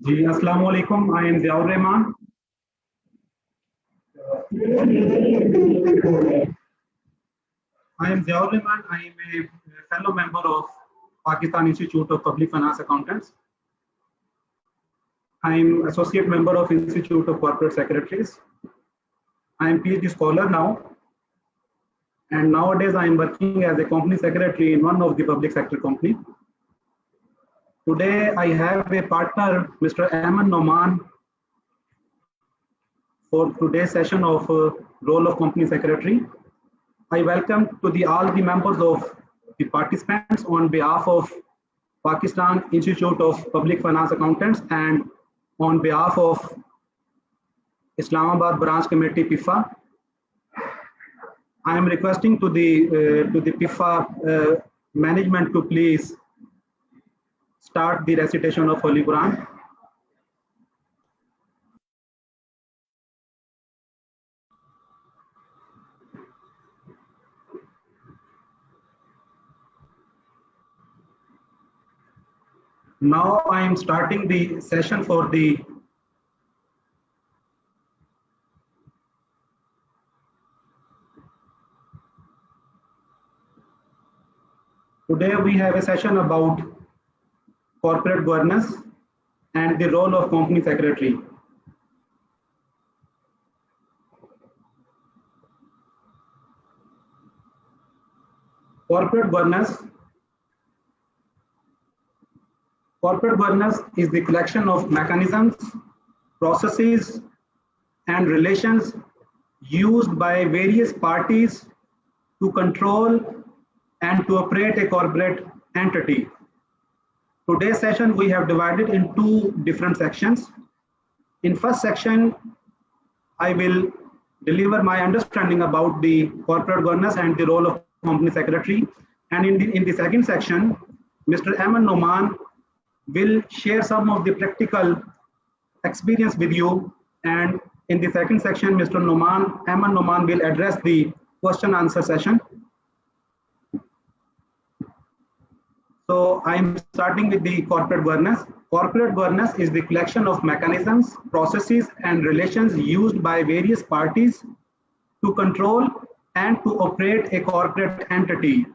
जी अस्सलाम वालेकुम। I am Ziaur Rahman. I am Ziaur Rahman. I am a fellow member of Pakistan Institute of Public Finance Accountants. I am associate member of Institute of Corporate Secretaries. I am PhD scholar now, and nowadays I am working as a company secretary in one of the public sector company. Today I have a partner, Mr. Aman Noman, for today's session of role of company secretary. I welcome to all the members of the participants on behalf of Pakistan Institute of Public Finance Accountants and on behalf of Islamabad Branch Committee PIFA. I am requesting to the PIFA management to please start the recitation of Holy Quran. Now I am starting the session for the today we have a session about corporate governance and the role of company secretary. Corporate governance is the collection of mechanisms, processes, and relations used by various parties to control and to operate a corporate entity. Today's session we have divided in two different sections. In first section, I will deliver my understanding about the corporate governance and the role of company secretary. And in the second section, Mr. Aman Noman will share some of the practical experience with you. And in the second section, Mr. Aman Noman will address the question answer session. So I am starting with the corporate governance. Corporate governance is the collection of mechanisms, processes, and relations used by various parties to control and to operate a corporate entity.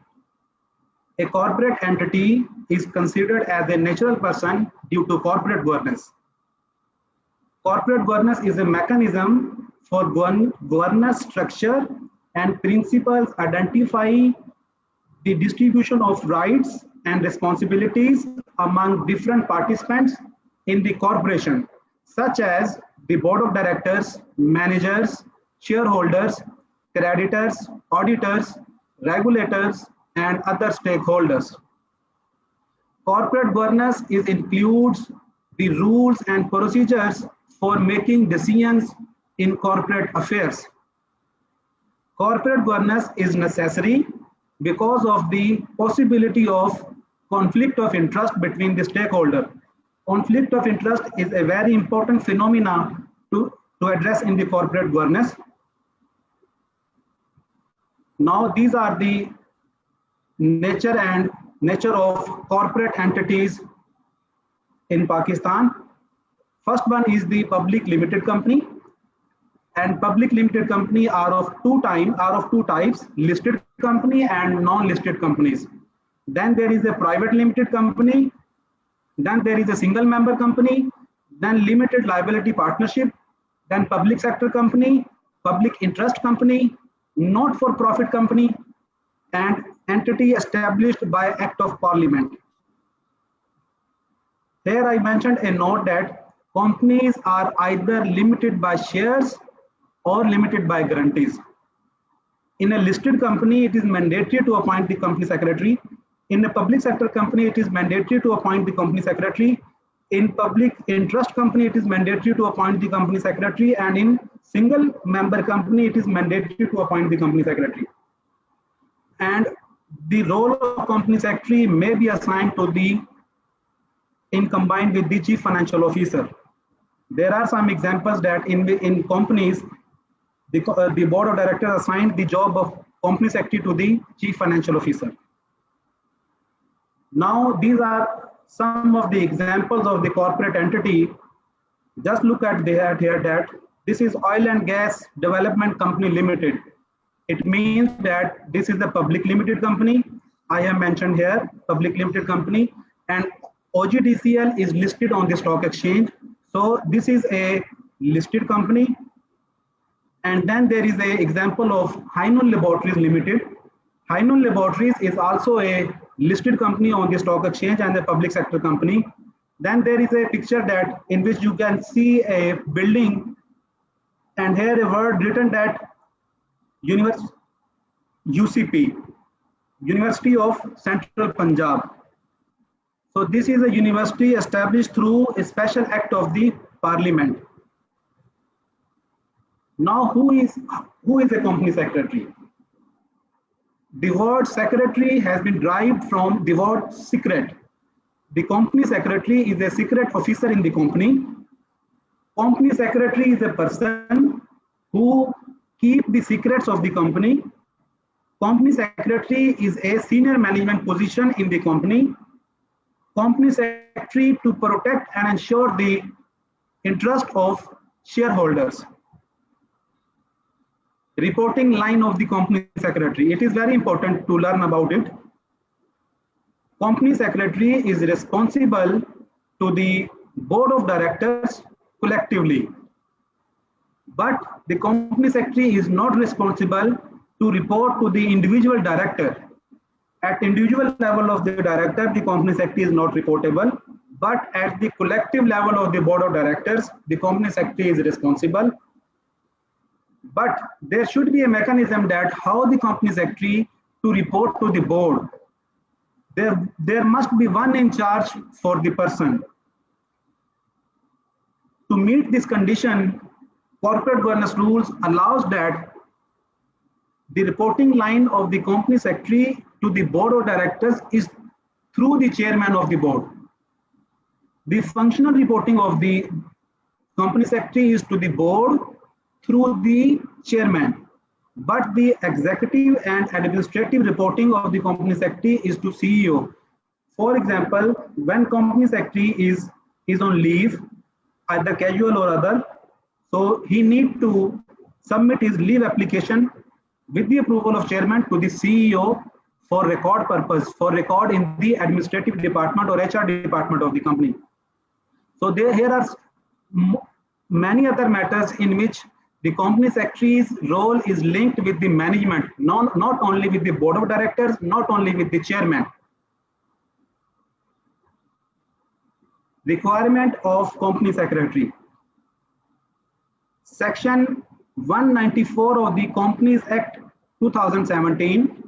A corporate entity is considered as a natural person due to corporate governance. Corporate governance is a mechanism for governance structure and principles identify the distribution of rights and responsibilities among different participants in the corporation, such as the board of directors, managers, shareholders, creditors, auditors, regulators, and other stakeholders. Corporate governance includes the rules and procedures for making decisions in corporate affairs. Corporate governance is necessary because of the possibility of conflict of interest between the stakeholder. Conflict of interest is a very important phenomena to address in the corporate governance. Now these are the nature of corporate entities in Pakistan. First one is the public limited company, and public limited company are of two types, listed company and non-listed companies. Then there is a private limited company, then there is a single member company, then limited liability partnership, then public sector company, public interest company, not for profit company, and entity established by act of parliament. Here I mentioned a note that companies are either limited by shares or limited by guarantees. In a listed company, it is mandatory to appoint the company secretary. In a public sector company, it is mandatory to appoint the company secretary. In public interest company, it is mandatory to appoint the company secretary. And in single member company, it is mandatory to appoint the company secretary. And the role of company secretary may be assigned to combined with the chief financial officer. There are some examples that in companies, the board of directors assigned the job of company secretary to the chief financial officer. Now these are some of the examples of the corporate entity. Just look at here that this is Oil and Gas Development Company Limited. It means that this is the public limited company. I have mentioned here public limited company, and OGDCL is listed on the stock exchange. So this is a listed company. And then there is an example of Hainan Laboratories Limited. Hainan Laboratories is also a listed company on the stock exchange and a public sector company. Then there is a picture that in which you can see a building, and here a word written that UCP, University of Central Punjab. So this is a university established through a special act of the Parliament. Now, who is a company secretary? The word secretary has been derived from the word secret. The company secretary is a secret officer in the company. Company secretary is a person who keeps the secrets of the company. Company secretary is a senior management position in the company. Company secretary to protect and ensure the interest of shareholders. Reporting line of the company secretary. It is very important to learn about it. Company secretary is responsible to the board of directors collectively. But the company secretary is not responsible to report to the individual director. At individual level of the director, the company secretary is not reportable. But at the collective level of the board of directors, the company secretary is responsible. But there should be a mechanism that how the company secretary to report to the board. There must be one in charge for the person. To meet this condition, corporate governance rules allows that the reporting line of the company secretary to the board of directors is through the chairman of the board. The functional reporting of the company secretary is to the board through the chairman, but the executive and administrative reporting of the company secretary is to CEO. For example, when company secretary is on leave, either casual or other, so he need to submit his leave application with the approval of chairman to the CEO for record purpose, for record in the administrative department or HR department of the company. So here are many other matters in which the company secretary's role is linked with the management, not only with the board of directors, not only with the chairman. Requirement of company secretary. Section 194 of the Companies Act 2017,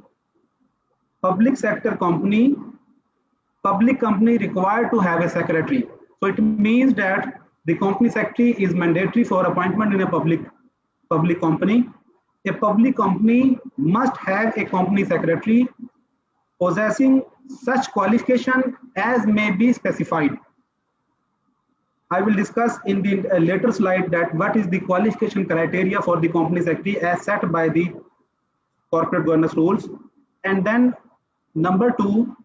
public sector company, public company required to have a secretary. So it means that the company secretary is mandatory for appointment in a public company. A public company must have a company secretary possessing such qualification as may be specified. I will discuss in the later slide that what is the qualification criteria for the company secretary as set by the corporate governance rules. And then number 2,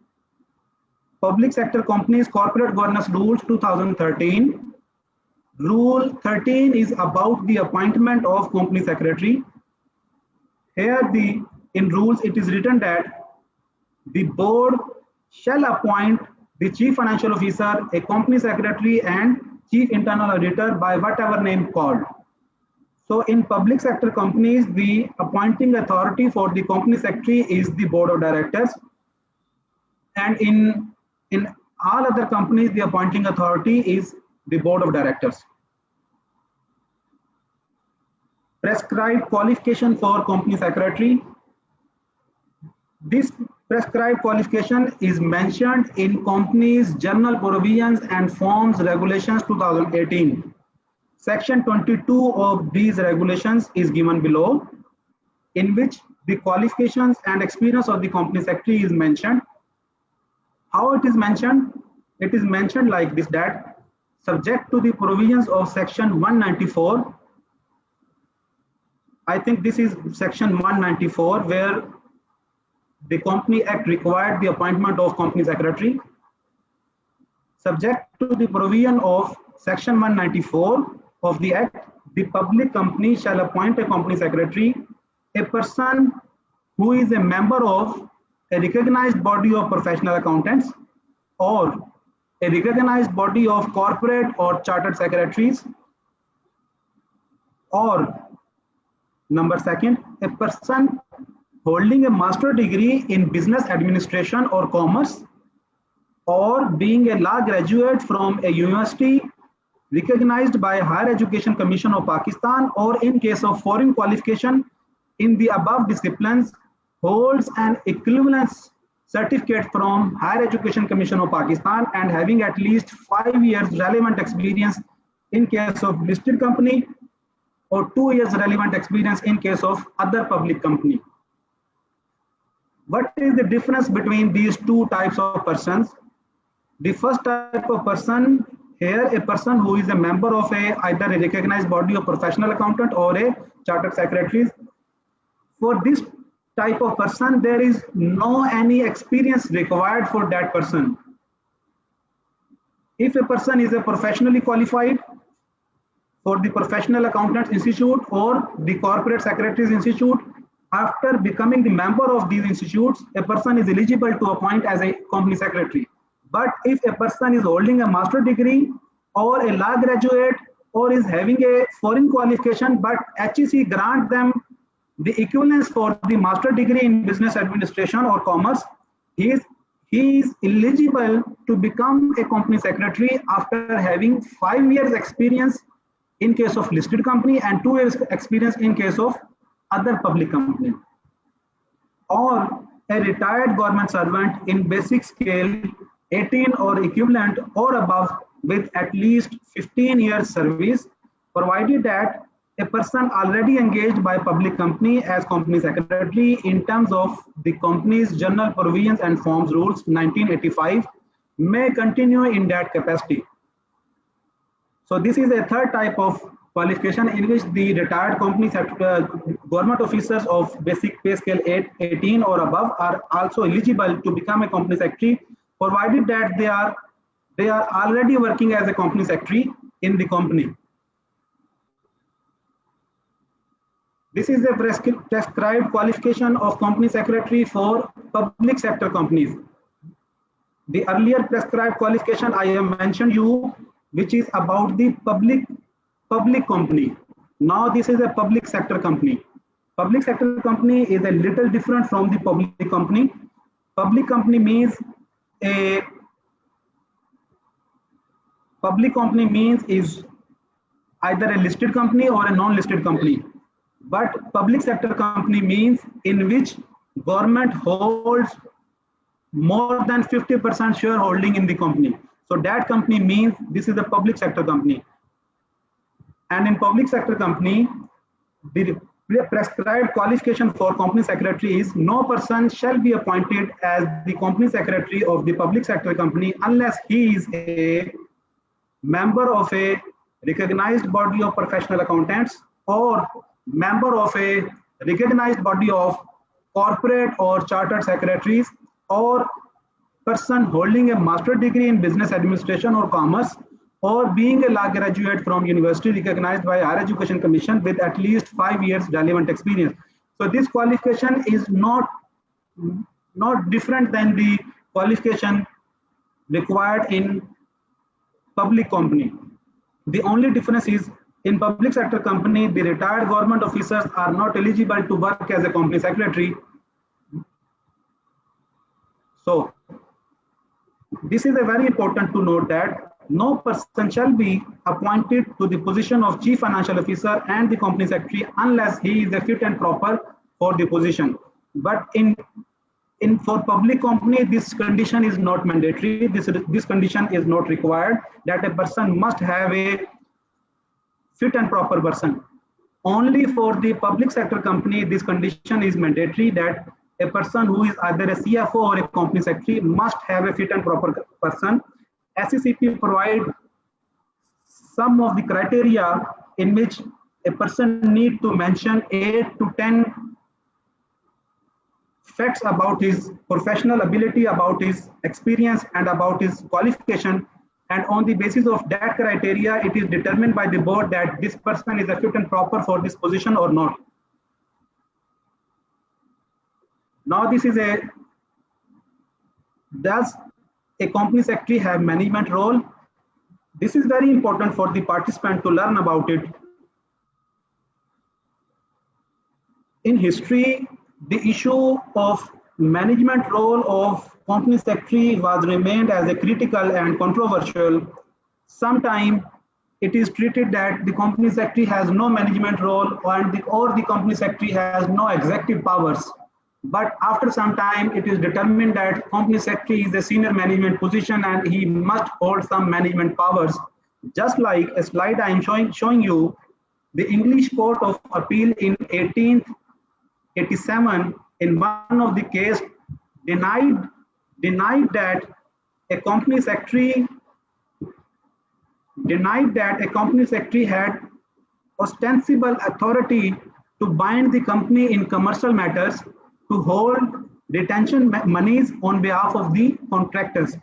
public sector companies corporate governance rules 2013. Rule 13 is about the appointment of company secretary. Here in rules it is written that the board shall appoint the chief financial officer, a company secretary and chief internal auditor by whatever name called. So in public sector companies, the appointing authority for the company secretary is the board of directors. And in all other companies, the appointing authority is the board of directors. Prescribed qualification for company secretary. This prescribed qualification is mentioned in company's general provisions and forms regulations 2018. Section 22 of these regulations is given below, in which the qualifications and experience of the company secretary is mentioned. How it is mentioned? It is mentioned like this, that subject to the provisions of section 194, I think this is section 194, where the Company Act required the appointment of company secretary. Subject to the provision of Section 194 of the Act, the public company shall appoint a company secretary, a person who is a member of a recognized body of professional accountants or a recognized body of corporate or chartered secretaries, or number second, a person holding a master degree in business administration or commerce, or being a law graduate from a university recognized by Higher Education Commission of Pakistan, or in case of foreign qualification in the above disciplines, holds an equivalence certificate from Higher Education Commission of Pakistan and having at least 5 years relevant experience in case of listed company, or 2 years relevant experience in case of other public company. What is the difference between these two types of persons? The first type of person here, a person who is a member of either a recognized body of professional accountant or a chartered secretary. For this type of person, there is no any experience required for that person. If a person is a professionally qualified for the Professional Accountants Institute or the Corporate Secretaries Institute, after becoming the member of these institutes, a person is eligible to appoint as a company secretary. But if a person is holding a master degree or a law graduate or is having a foreign qualification, but HEC grant them the equivalence for the master degree in business administration or commerce, he is eligible to become a company secretary after having 5 years experience in case of listed company and 2 years experience in case of other public company, or a retired government servant in basic scale 18 or equivalent or above with at least 15 years service, provided that a person already engaged by public company as company secretary in terms of the company's general provisions and forms rules 1985 may continue in that capacity. So this is a third type of qualification in which the retired company government officers of basic pay scale 18 or above are also eligible to become a company secretary, provided that they are already working as a company secretary in the company. This is a prescribed qualification of company secretary for public sector companies. The earlier prescribed qualification I have mentioned you, which is about the public company. Now this is a public sector company. Public sector company is a little different from the public company. Public company means is either a listed company or a non-listed company. But public sector company means in which government holds more than 50% shareholding in the company. So that company means this is a public sector company. And in public sector company, the prescribed qualification for company secretary is no person shall be appointed as the company secretary of the public sector company unless he is a member of a recognized body of professional accountants or member of a recognized body of corporate or chartered secretaries, or person holding a master degree in business administration or commerce, or being a law graduate from university recognized by Higher Education Commission with at least 5 years relevant experience. So this qualification is not different than the qualification required in public company. The only difference is in public sector company, the retired government officers are not eligible to work as a company secretary. So this is a very important to note that no person shall be appointed to the position of chief financial officer and the company secretary unless he is a fit and proper for the position. But for public company, this condition is not mandatory. This condition is not required, that a person must have a fit and proper person. Only for the public sector company, this condition is mandatory, that a person who is either a CFO or a company secretary must have a fit and proper person. SECP provide some of the criteria in which a person need to mention 8 to 10 facts about his professional ability, about his experience, and about his qualification and on the basis of that criteria, it is determined by the board that this person is a fit and proper for this position or not. Now this is does a company secretary have management role? This is very important for the participant to learn about it. In history, the issue of management role of company secretary was remained as a critical and controversial. Sometimes it is treated that the company secretary has no management role or the company secretary has no executive powers. But after some time, it is determined that company secretary is a senior management position and he must hold some management powers. Just like a slide I am showing you, the English Court of Appeal in 1887, in one of the case, denied that a company secretary had ostensible authority to bind the company in commercial matters, to hold retention monies on behalf of the contractors.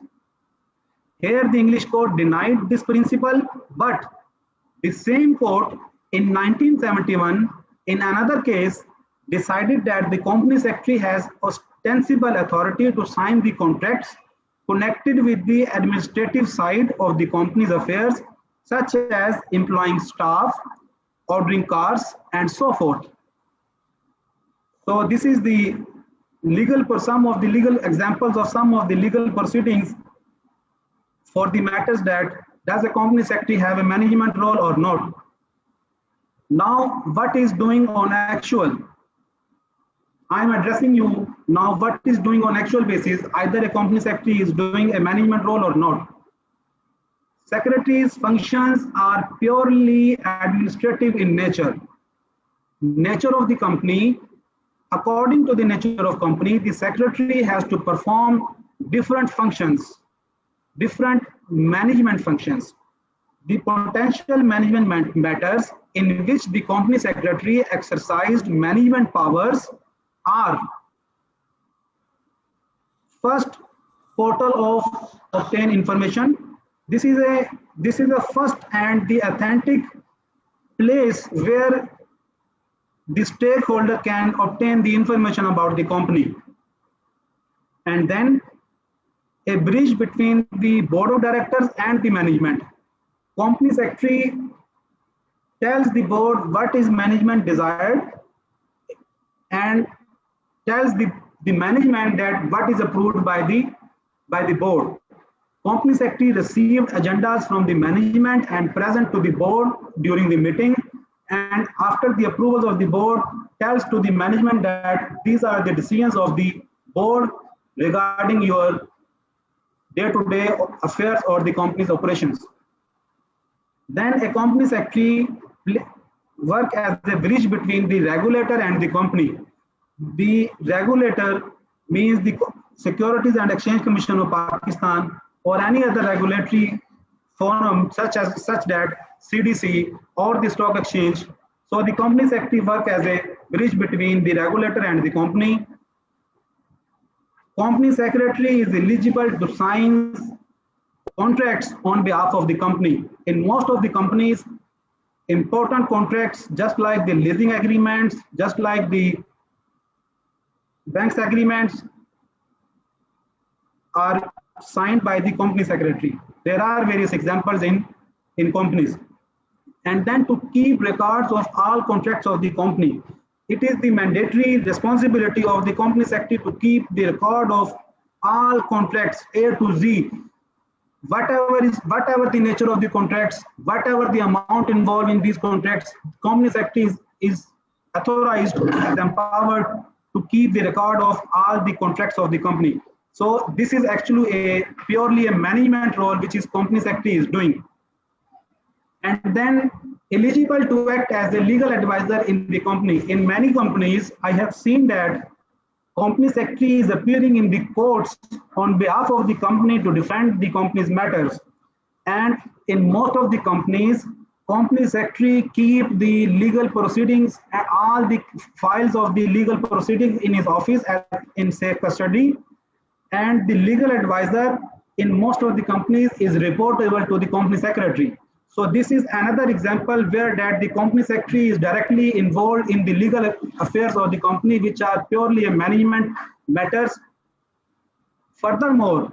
Here the English court denied this principle, but the same court in 1971 in another case decided that the company secretary has ostensible authority to sign the contracts connected with the administrative side of the company's affairs, such as employing staff, ordering cars, and so forth. So this is the some of the legal examples of some of the legal proceedings for the matters that does a company secretary have a management role or not. Now, what is doing on actual? I am addressing you now what is doing on actual basis, either a company secretary is doing a management role or not. Secretary's functions are purely administrative in nature. Nature of the company, according to the nature of company, the secretary has to perform different functions, different management functions. The potential management matters in which the company secretary exercised management powers are: first, portal of obtain information. This is a first and the authentic place where the stakeholder can obtain the information about the company. And then a bridge between the board of directors and the management. Company secretary tells the board what is management desired and tells the management that what is approved by the board. Company secretary received agendas from the management and present to the board during the meeting, and after the approvals of the board tells to the management that these are the decisions of the board regarding your day-to-day affairs or the company's operations. Then a company secretary work as a bridge between the regulator and the company. The regulator means the Securities and Exchange Commission of Pakistan or any other regulatory forum such that CDC or the stock exchange. So the company secretary work as a bridge between the regulator and the company. Company secretary is eligible to sign contracts on behalf of the company. In most of the companies, important contracts, just like the leasing agreements, just like the banks agreements, are signed by the company secretary. There are various examples in companies. And then to keep records of all contracts of the company. It is the mandatory responsibility of the company secretary to keep the record of all contracts A to Z. Whatever the nature of the contracts, whatever the amount involved in these contracts, company secretary is authorized and empowered to keep the record of all the contracts of the company. So this is actually purely a management role which is company secretary is doing. And then eligible to act as a legal advisor in the company. In many companies, I have seen that company secretary is appearing in the courts on behalf of the company to defend the company's matters. And in most of the companies, company secretary keep the legal proceedings and all the files of the legal proceedings in his office in safe custody. And the legal advisor in most of the companies is reportable to the company secretary. So this is another example where that the company secretary is directly involved in the legal affairs of the company, which are purely a management matters. Furthermore,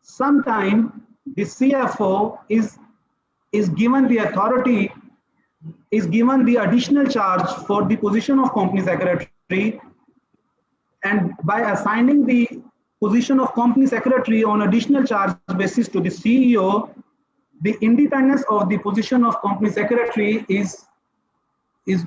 sometimes the CFO is given the authority, is given the additional charge for the position of company secretary, and by assigning the position of company secretary on additional charge basis to the CEO, the independence of the position of company secretary is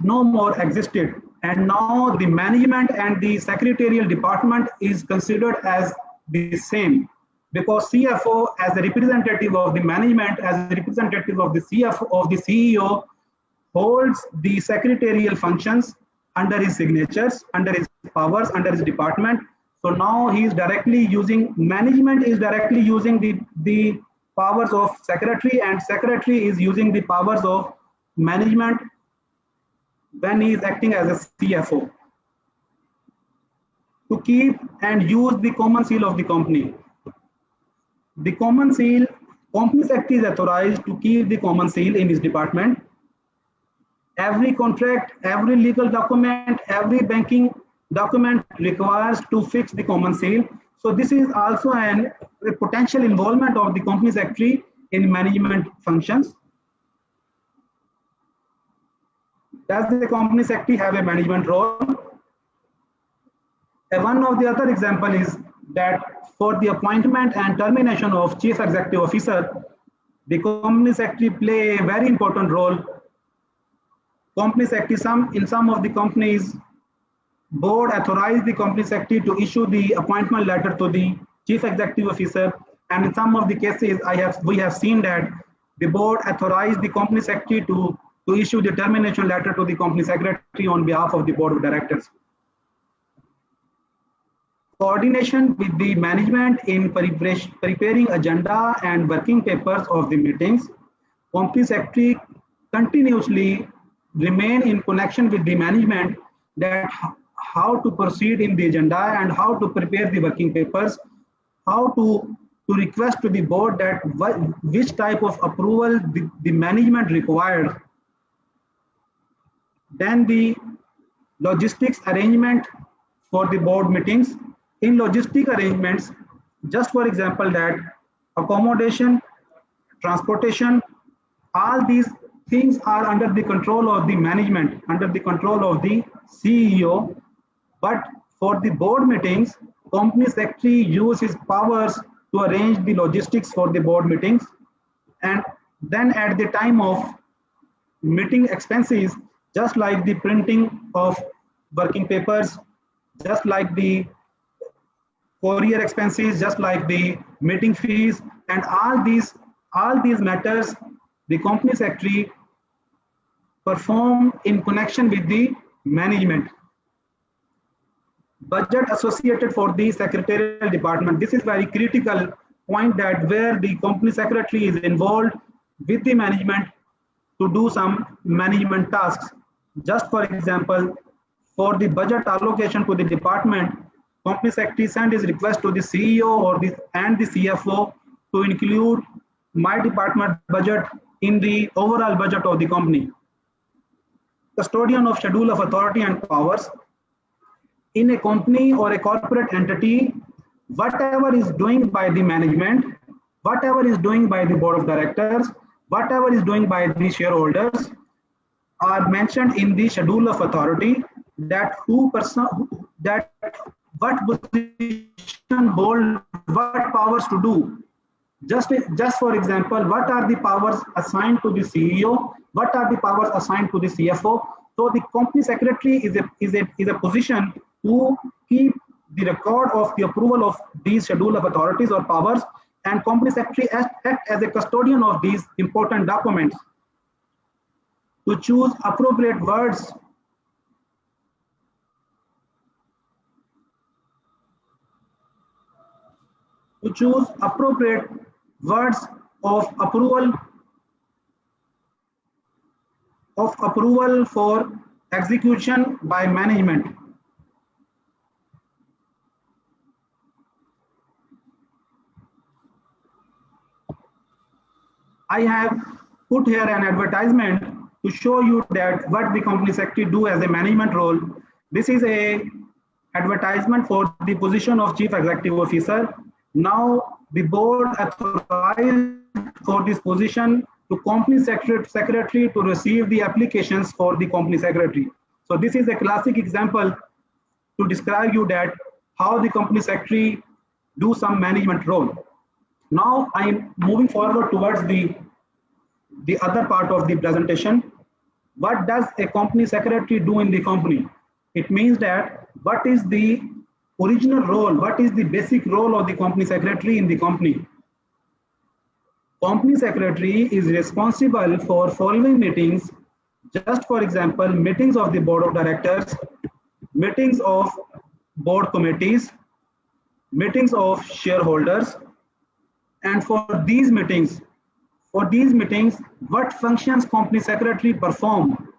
no more existed, and now the management and the secretarial department is considered as the same, because CFO as a representative of the management, as a representative of the CFO of the CEO, holds the secretarial functions under his signatures, under his powers, under his department. So now he is directly using, management is directly using the powers of secretary, and secretary is using the powers of management when he is acting as a CFO to keep and use the common seal of the company. The common seal, company secretary is authorized to keep the common seal in his department. Every contract, every legal document, every banking document requires to fix the common seal. So this is also a potential involvement of the company secretary in management functions. Does the company secretary have a management role? One of the other example is that for the appointment and termination of chief executive officer, the company secretary play a very important role. Company secretary, in some of the companies, board authorize the company secretary to issue the appointment letter to the chief executive officer, and in some of the cases we have seen that the board authorized the company secretary to issue the termination letter to the company secretary on behalf of the board of directors. Coordination with the management in preparing agenda and working papers of the meetings. Company secretary continuously remain in connection with the management that how to proceed in the agenda and how to prepare the working papers, how to request to the board that which type of approval the management required. Then the logistics arrangement for the board meetings. In logistic arrangements, just for example, that accommodation, transportation, all these things are under the control of the management, under the control of the CEO. But for the board meetings, company secretary uses his powers to arrange the logistics for the board meetings. And then at the time of meeting expenses, just like the printing of working papers, just like the courier expenses, just like the meeting fees, and all these matters, the company secretary perform in connection with the management. Budget associated for the secretarial department. This is very critical point, that where the company secretary is involved with the management to do some management tasks. Just for example, for the budget allocation to the department, company secretary send his request to the CEO and the CFO to include my department budget in the overall budget of the company. Custodian of schedule of authority and powers. In a company or a corporate entity, whatever is doing by the management, whatever is doing by the board of directors, whatever is doing by the shareholders are mentioned in the schedule of authority, that what position hold, what powers to do. Just for example, what are the powers assigned to the CEO? What are the powers assigned to the CFO? So the company secretary is a position to keep the record of the approval of these schedule of authorities or powers, and company secretary act as a custodian of these important documents. To choose appropriate words of approval for execution by management. I have put here an advertisement to show you that what the company secretary do as a management role. This is a advertisement for the position of chief executive officer. Now the board authorized for this position to company secretary to receive the applications for the company secretary. So this is a classic example to describe you that how the company secretary do some management role. Now I am moving forward towards the other part of the presentation. What does a company secretary do in the company? It means that what is the original role, what is the basic role of the company secretary in the company? Company secretary is responsible for following meetings. Just for example, meetings of the board of directors, meetings of board committees, meetings of shareholders, and for these meetings, what functions company secretary perform?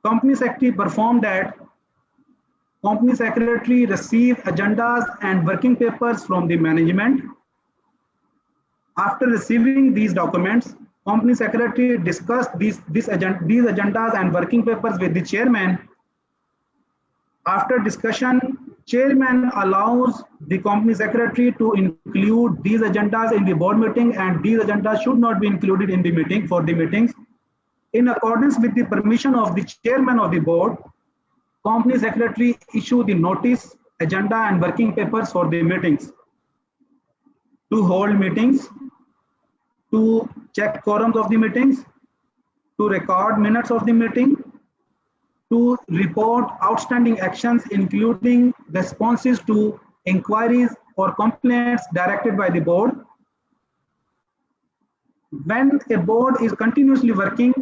Company secretary perform that company secretary receive agendas and working papers from the management. After receiving these documents, company secretary discuss these agendas and working papers with the chairman. After discussion, chairman allows the company secretary to include these agendas in the board meeting, and these agendas should not be included in the meeting for the meetings. In accordance with the permission of the chairman of the board, company secretary issue the notice, agenda and working papers for the meetings. To hold meetings, to check quorums of the meetings, to record minutes of the meeting, to report outstanding actions including responses to inquiries or complaints directed by the board. When a board is continuously working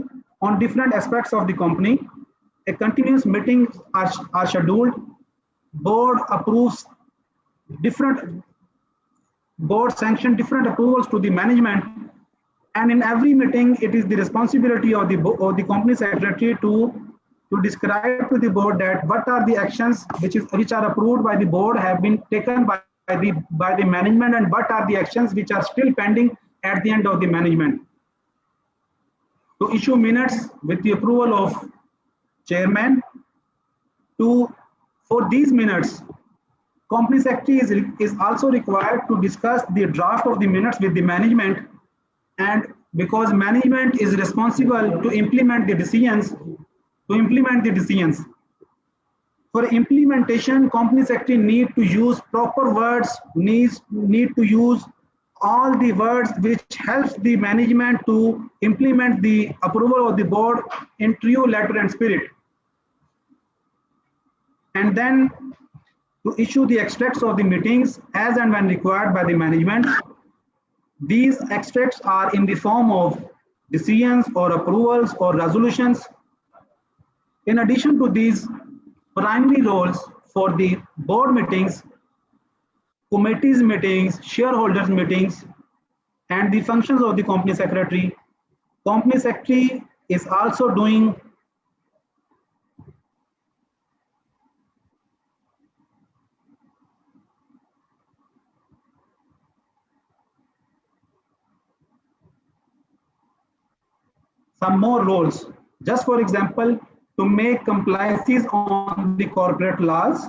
on different aspects of the company, a continuous meetings are scheduled. Board approves board sanction different approvals to the management, and in every meeting it is the responsibility of the company secretary to describe to the board that what are the actions which are approved by the board have been taken by the management, and what are the actions which are still pending at the end of the management. To issue minutes with the approval of chairman. For these minutes, company secretary is also required to discuss the draft of the minutes with the management, and because management is responsible to implement the decisions. For implementation, company secretary need to use proper words, need to use all the words which helps the management to implement the approval of the board in true letter and spirit. And then to issue the extracts of the meetings as and when required by the management. These extracts are in the form of decisions or approvals or resolutions. In addition to these primary roles for the board meetings, committees meetings, shareholders meetings, and the functions of the company secretary is also doing some more roles. Just for example, to make compliances on the corporate laws,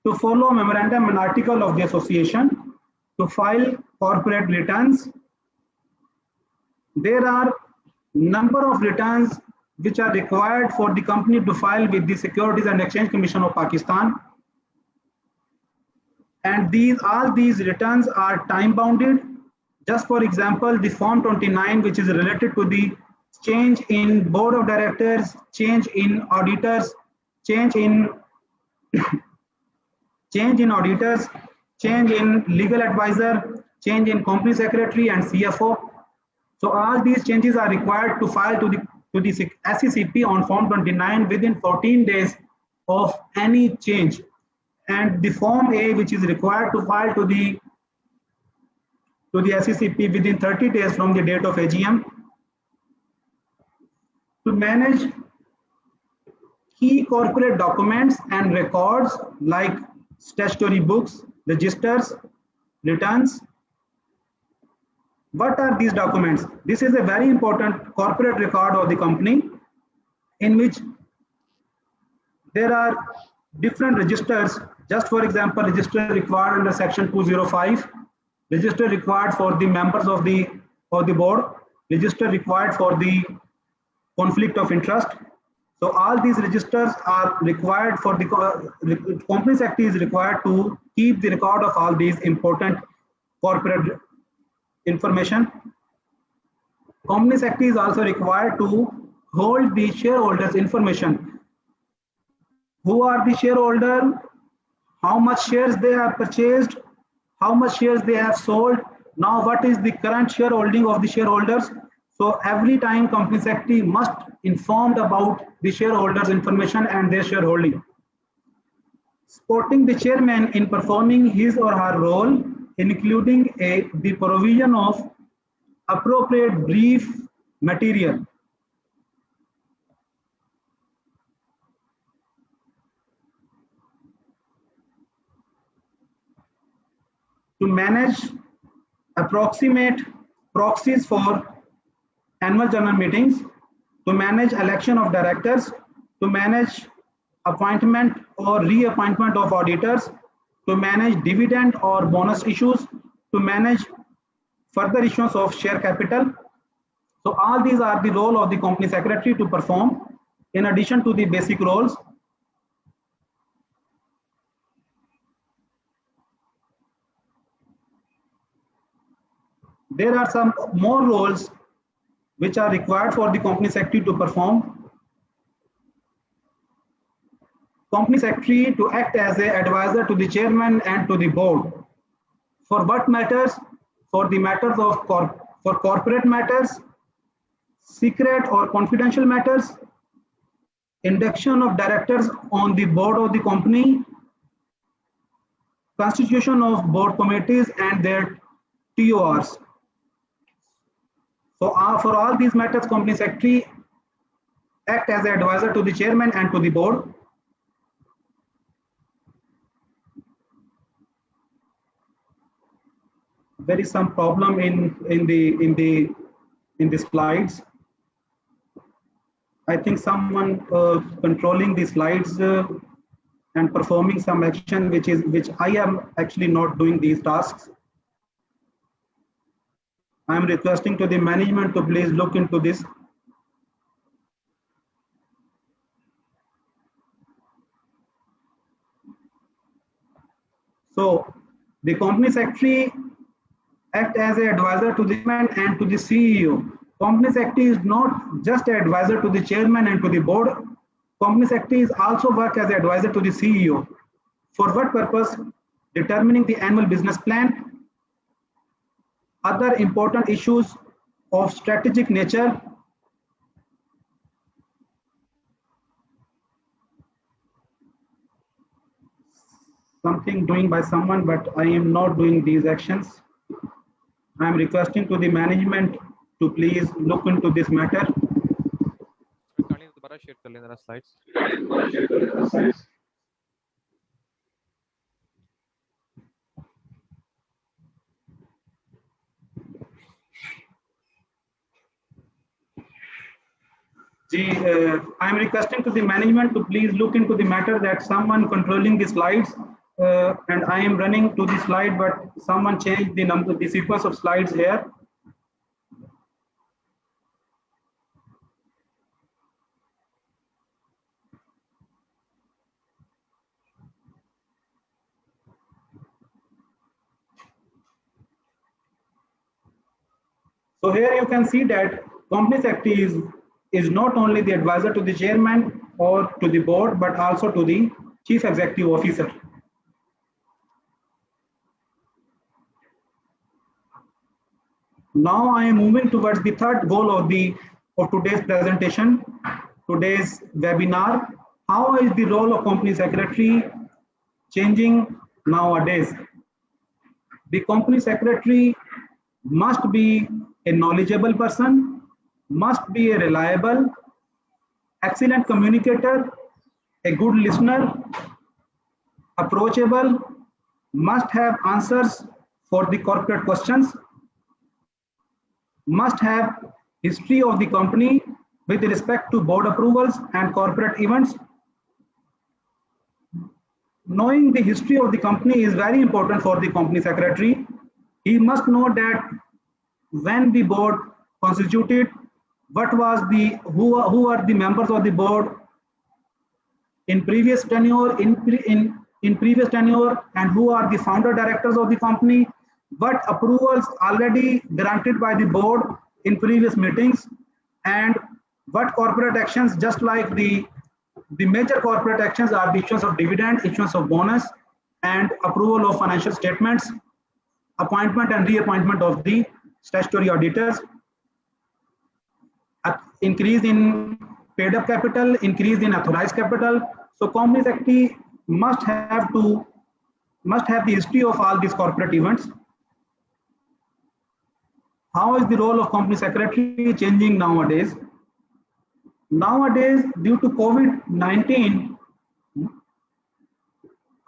to follow memorandum and article of the association, to file corporate returns. There are number of returns which are required for the company to file with the Securities and Exchange Commission of Pakistan. And all these returns are time bounded. Just for example, the Form 29, which is related to the change in board of directors, change in auditors, change in auditors, change in legal advisor, change in company secretary and CFO. So all these changes are required to file to the SECP on Form 29 within 14 days of any change. And the Form A, which is required to file to the SECP within 30 days from the date of AGM. To manage key corporate documents and records like statutory books, registers, returns. What are these documents? This is a very important corporate record of the company in which there are different registers. Just for example, register required under section 205, register required for the members of the board, register required for the conflict of interest. So all these registers are required for the Companies Act is required to keep the record of all these important corporate information. Companies Act is also required to hold the shareholders information. Who are the shareholder? How much shares they have purchased? How much shares they have sold? Now what is the current shareholding of the shareholders? So every time Companies Act must informed about the shareholders information and their shareholding. Supporting the chairman in performing his or her role, including the provision of appropriate brief material. To manage approximate proxies for annual general meetings, to manage election of directors, to manage appointment or reappointment of auditors, to manage dividend or bonus issues, to manage further issuance of share capital. So all these are the role of the company secretary to perform in addition to the basic roles. There are some more roles which are required for the company secretary to perform. Company secretary to act as an advisor to the chairman and to the board. For what matters? For the matters of for corporate matters, secret or confidential matters, induction of directors on the board of the company, constitution of board committees and their TORs. So for all these matters, company secretary act as an advisor to the chairman and to the board. There is some problem in the slides. I think someone controlling the slides and performing some action which I am actually not doing these tasks. I am requesting to the management to please look into this. So the company secretary act as an advisor to the chairman and to the CEO. Company secretary is not just an advisor to the chairman and to the board. Company secretary is also work as an advisor to the CEO. For what purpose? Determining the annual business plan, other important issues of strategic nature, something doing by someone, but I am not doing these actions. I am requesting to the management to please look into this matter. I am requesting to the management to please look into the matter that someone controlling the slides and I am running to the slide, but someone changed the sequence of slides here. So here you can see that company secretary is not only the advisor to the chairman or to the board, but also to the chief executive officer. Now I am moving towards the third goal of today's presentation, today's webinar. How is the role of company secretary changing nowadays? The company secretary must be a knowledgeable person, must be a reliable, excellent communicator, a good listener, approachable, must have answers for the corporate questions, must have history of the company with respect to board approvals and corporate events. Knowing the history of the company is very important for the company secretary. He must know that when the board constituted, what was the who are the members of the board in previous tenure, in previous tenure, and who are the founder directors of the company, what approvals already granted by the board in previous meetings, and what corporate actions, just like the major corporate actions are the issuance of dividend, issuance of bonus, and approval of financial statements, appointment and reappointment of the statutory auditors, increase in paid up capital, increase in authorized capital. So company secretary must have the history of all these corporate events. How is the role of company secretary changing nowadays? Nowadays, due to COVID-19,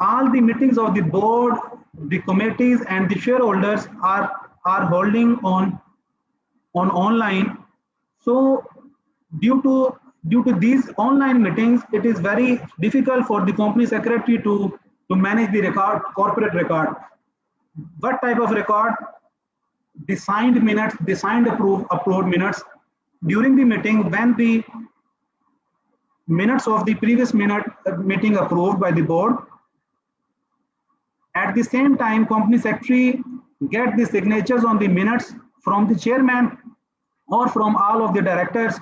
all the meetings of the board, the committees, and the shareholders are holding on online. So due to these online meetings, it is very difficult for the company secretary to manage the corporate record. What type of record? The signed minutes, the signed approved minutes during the meeting, when the minutes of the previous meeting approved by the board. At the same time, company secretary get the signatures on the minutes from the chairman or from all of the directors.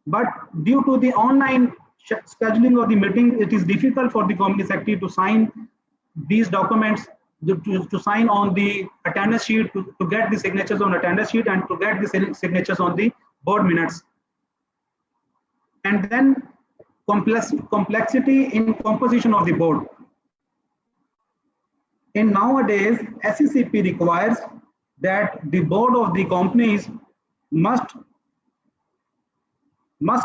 But due to the online scheduling of the meeting, it is difficult for the company secretary to sign these documents, to sign on the attendance sheet, to get the signatures on attendance sheet, and to get the signatures on the board minutes. And then complexity in composition of the board. In nowadays, SECP requires that the board of the companies must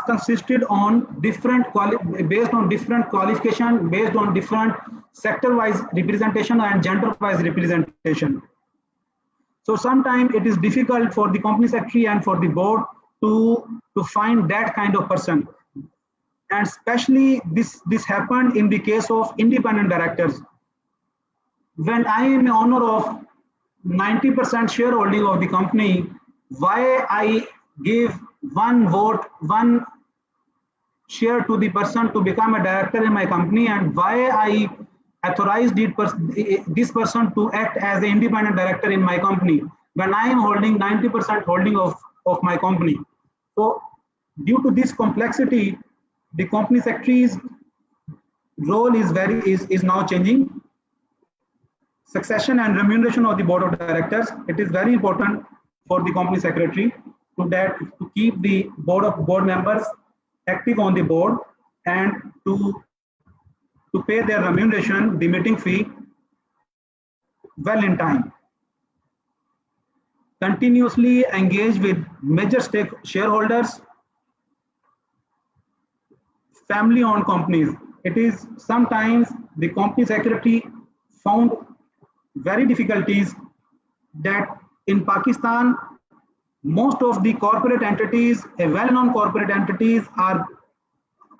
consisted on based on different qualification, based on different sector-wise representation and gender-wise representation. So sometimes it is difficult for the company secretary and for the board to find that kind of person. And especially this happened in the case of independent directors. When I am an owner of 90% shareholding of the company, why I give one vote, one share to the person to become a director in my company, and why I authorize this person to act as an independent director in my company when I am holding 90% holding of my company. So due to this complexity, the company secretary's role is now changing. Succession and remuneration of the board of directors. It is very important for the company secretary to keep the board members active on the board and to pay their remuneration, the meeting fee, well in time. Continuously engage with major shareholders, family-owned companies. It is sometimes the company secretary found very difficulties that in Pakistan, most of the corporate entities, well-known corporate entities are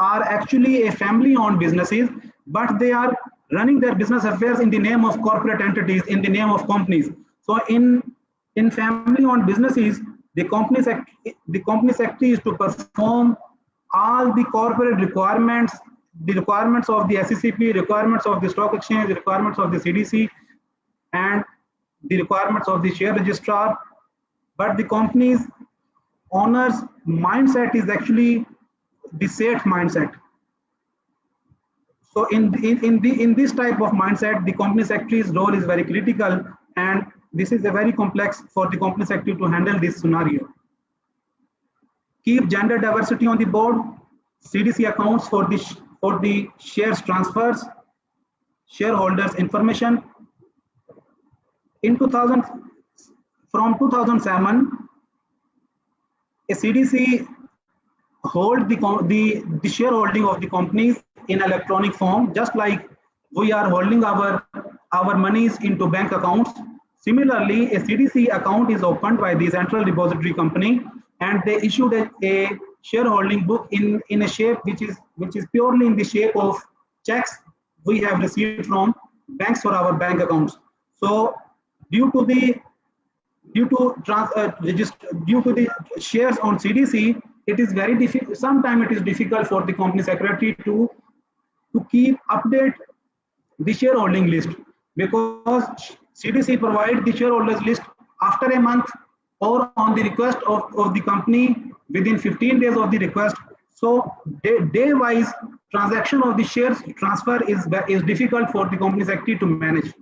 actually a family-owned businesses, but they are running their business affairs in the name of corporate entities, in the name of companies. So in family-owned businesses, the company secretary is to perform all the corporate requirements, the requirements of the SECP, requirements of the stock exchange, the requirements of the CDC, and the requirements of the share registrar. But the company's owner's mindset is actually the safe mindset. So in this type of mindset, the company secretary's role is very critical, and this is a very complex for the company secretary to handle this scenario. Keep gender diversity on the board. CDC accounts for the shares transfers, shareholders information. From 2007, a CDC hold the shareholding of the companies in electronic form, just like we are holding our monies into bank accounts. Similarly, a CDC account is opened by the Central Depository Company, and they issued a shareholding book in a shape which is purely in the shape of checks we have received from banks for our bank accounts. So due to the shares on CDC, it is very difficult. Sometimes it is difficult for the company secretary to keep update the shareholding list, because CDC provides the shareholders list after a month or on the request of the company within 15 days of the request. So day-wise transaction of the shares transfer is difficult for the company secretary to manage.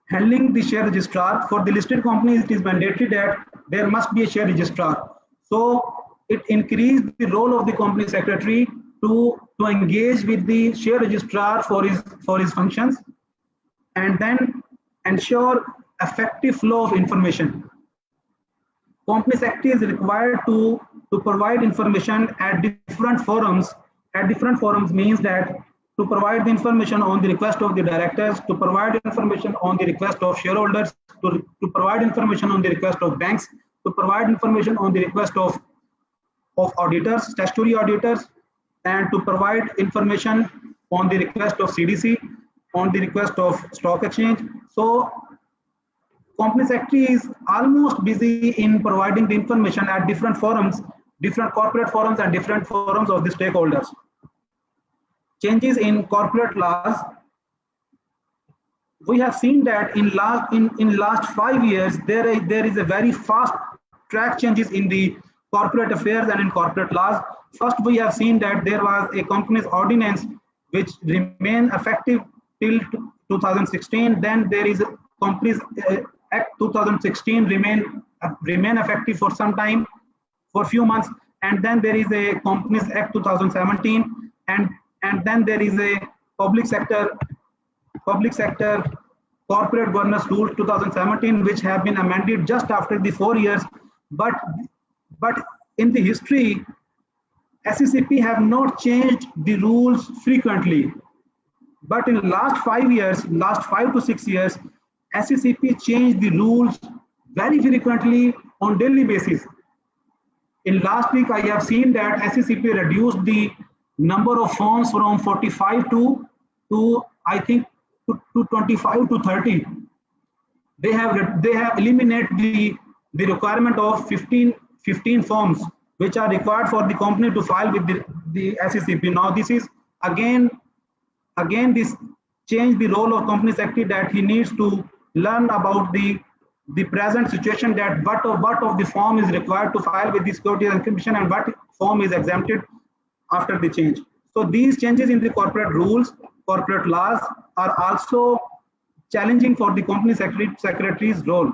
Handling the share registrar, for the listed companies, it is mandatory that there must be a share registrar. So it increased the role of the company secretary to engage with the share registrar for his functions, and then ensure effective flow of information. Company secretary is required to provide information at different forums. At different forums means that to provide the information on the request of the directors, to provide information on the request of shareholders, to provide information on the request of banks, to provide information on the request of auditors, statutory auditors, and to provide information on the request of CDC, on the request of stock exchange. So company secretary is almost busy in providing the information at different forums, different corporate forums and different forums of the stakeholders. Changes in corporate laws. We have seen that in last 5 years, there is a very fast track changes in the corporate affairs and in corporate laws. First, we have seen that there was a company's ordinance which remained effective till 2016. Then there is a Companies Act 2016 remain effective for some time, for a few months, and then there is a Companies Act 2017, and then there is a public sector corporate governance rules 2017, which have been amended just after the 4 years. But in the history, SCCP have not changed the rules frequently. But in last 5 years, last 5 to 6 years, SCCP changed the rules very frequently on daily basis. In last week, I have seen that SCCP reduced the number of firms from 45 to I think to 25 to 30. They have eliminated the requirement of 15 firms which are required for the company to file with the SCCP. Now this is again this change the role of company secretary, that he needs to learn about the present situation, that what of the form is required to file with the Securities and Commission and what form is exempted after the change. So these changes in the corporate rules, corporate laws are also challenging for the company secretary's role.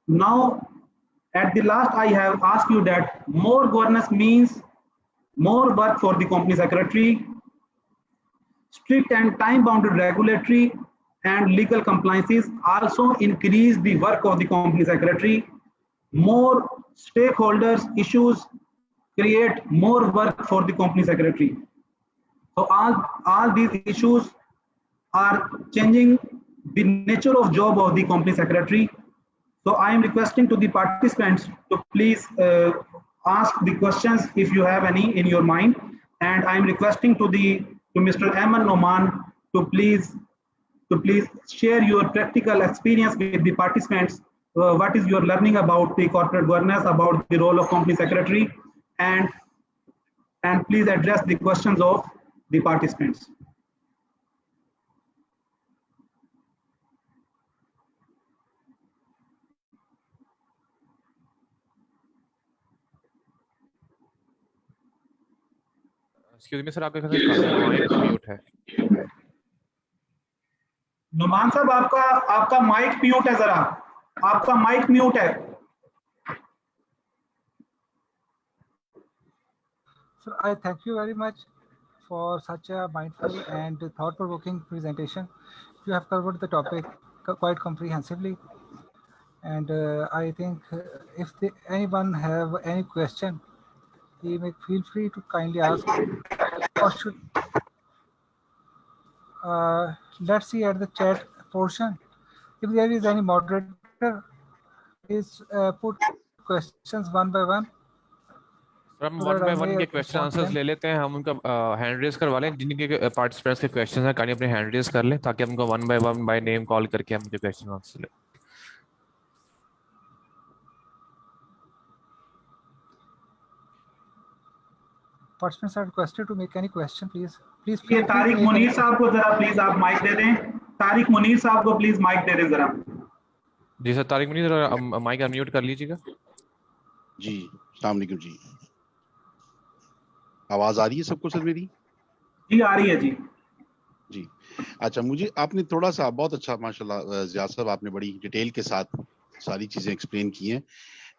Now, at the last, I have asked you that more governance means more work for the company secretary. Strict and time-bounded regulatory and legal compliances also increase the work of the company secretary. More stakeholders issues create more work for the company secretary. So all these issues are changing the nature of job of the company secretary. So I am requesting to the participants to please ask the questions if you have any in your mind, and I am requesting to Mr. Ayman Noman to please share your practical experience with the participants. What is your learning about the corporate governance, about the role of company secretary, and please address the questions of the participants. Excuse me, sir, आपके mic mute है. नुमान साहब, आपका mic mute है, जरा आपका mic mute है. Sir, I thank you very much for such a mindful and thought-provoking presentation. You have covered the topic quite comprehensively, and I think if anyone have any question, he may feel free to kindly ask, or should. let's see at the chat portion. If there is any moderator, please put questions one by one. Sir हम So one that I by one may के question respond to answers them. ले लेते हैं, हम उनका hand raise करवा लें, जिनके पार्टिसिपेंट्स के क्वेश्चन हैं काइंडली अपने हैंड रेज कर लें ताकि हम उनको वन बाय नेम कॉल करके हम उनके क्वेश्चन आंसर लें। Participants are requested to make any question, please. Please ये feel free to Tariq make any Munir साहब को जरा प्लीज आप माइक दे दें। तारिक मुनीर साहब को प्लीज माइक दे दें जरा। जी सर, तारिक मुनीर जरा माइक अनम्यूट कर लीजिएगा। जी अस्सलाम वालेकुम जी, आवाज आ रही है सबको सर मेरी? जी आ रही है जी। जी अच्छा, मुझे आपने थोड़ा सा बहुत अच्छा माशाल्लाह ज़ियाद साहब, आपने बड़ी डिटेल के साथ सारी चीजें एक्सप्लेन की हैं।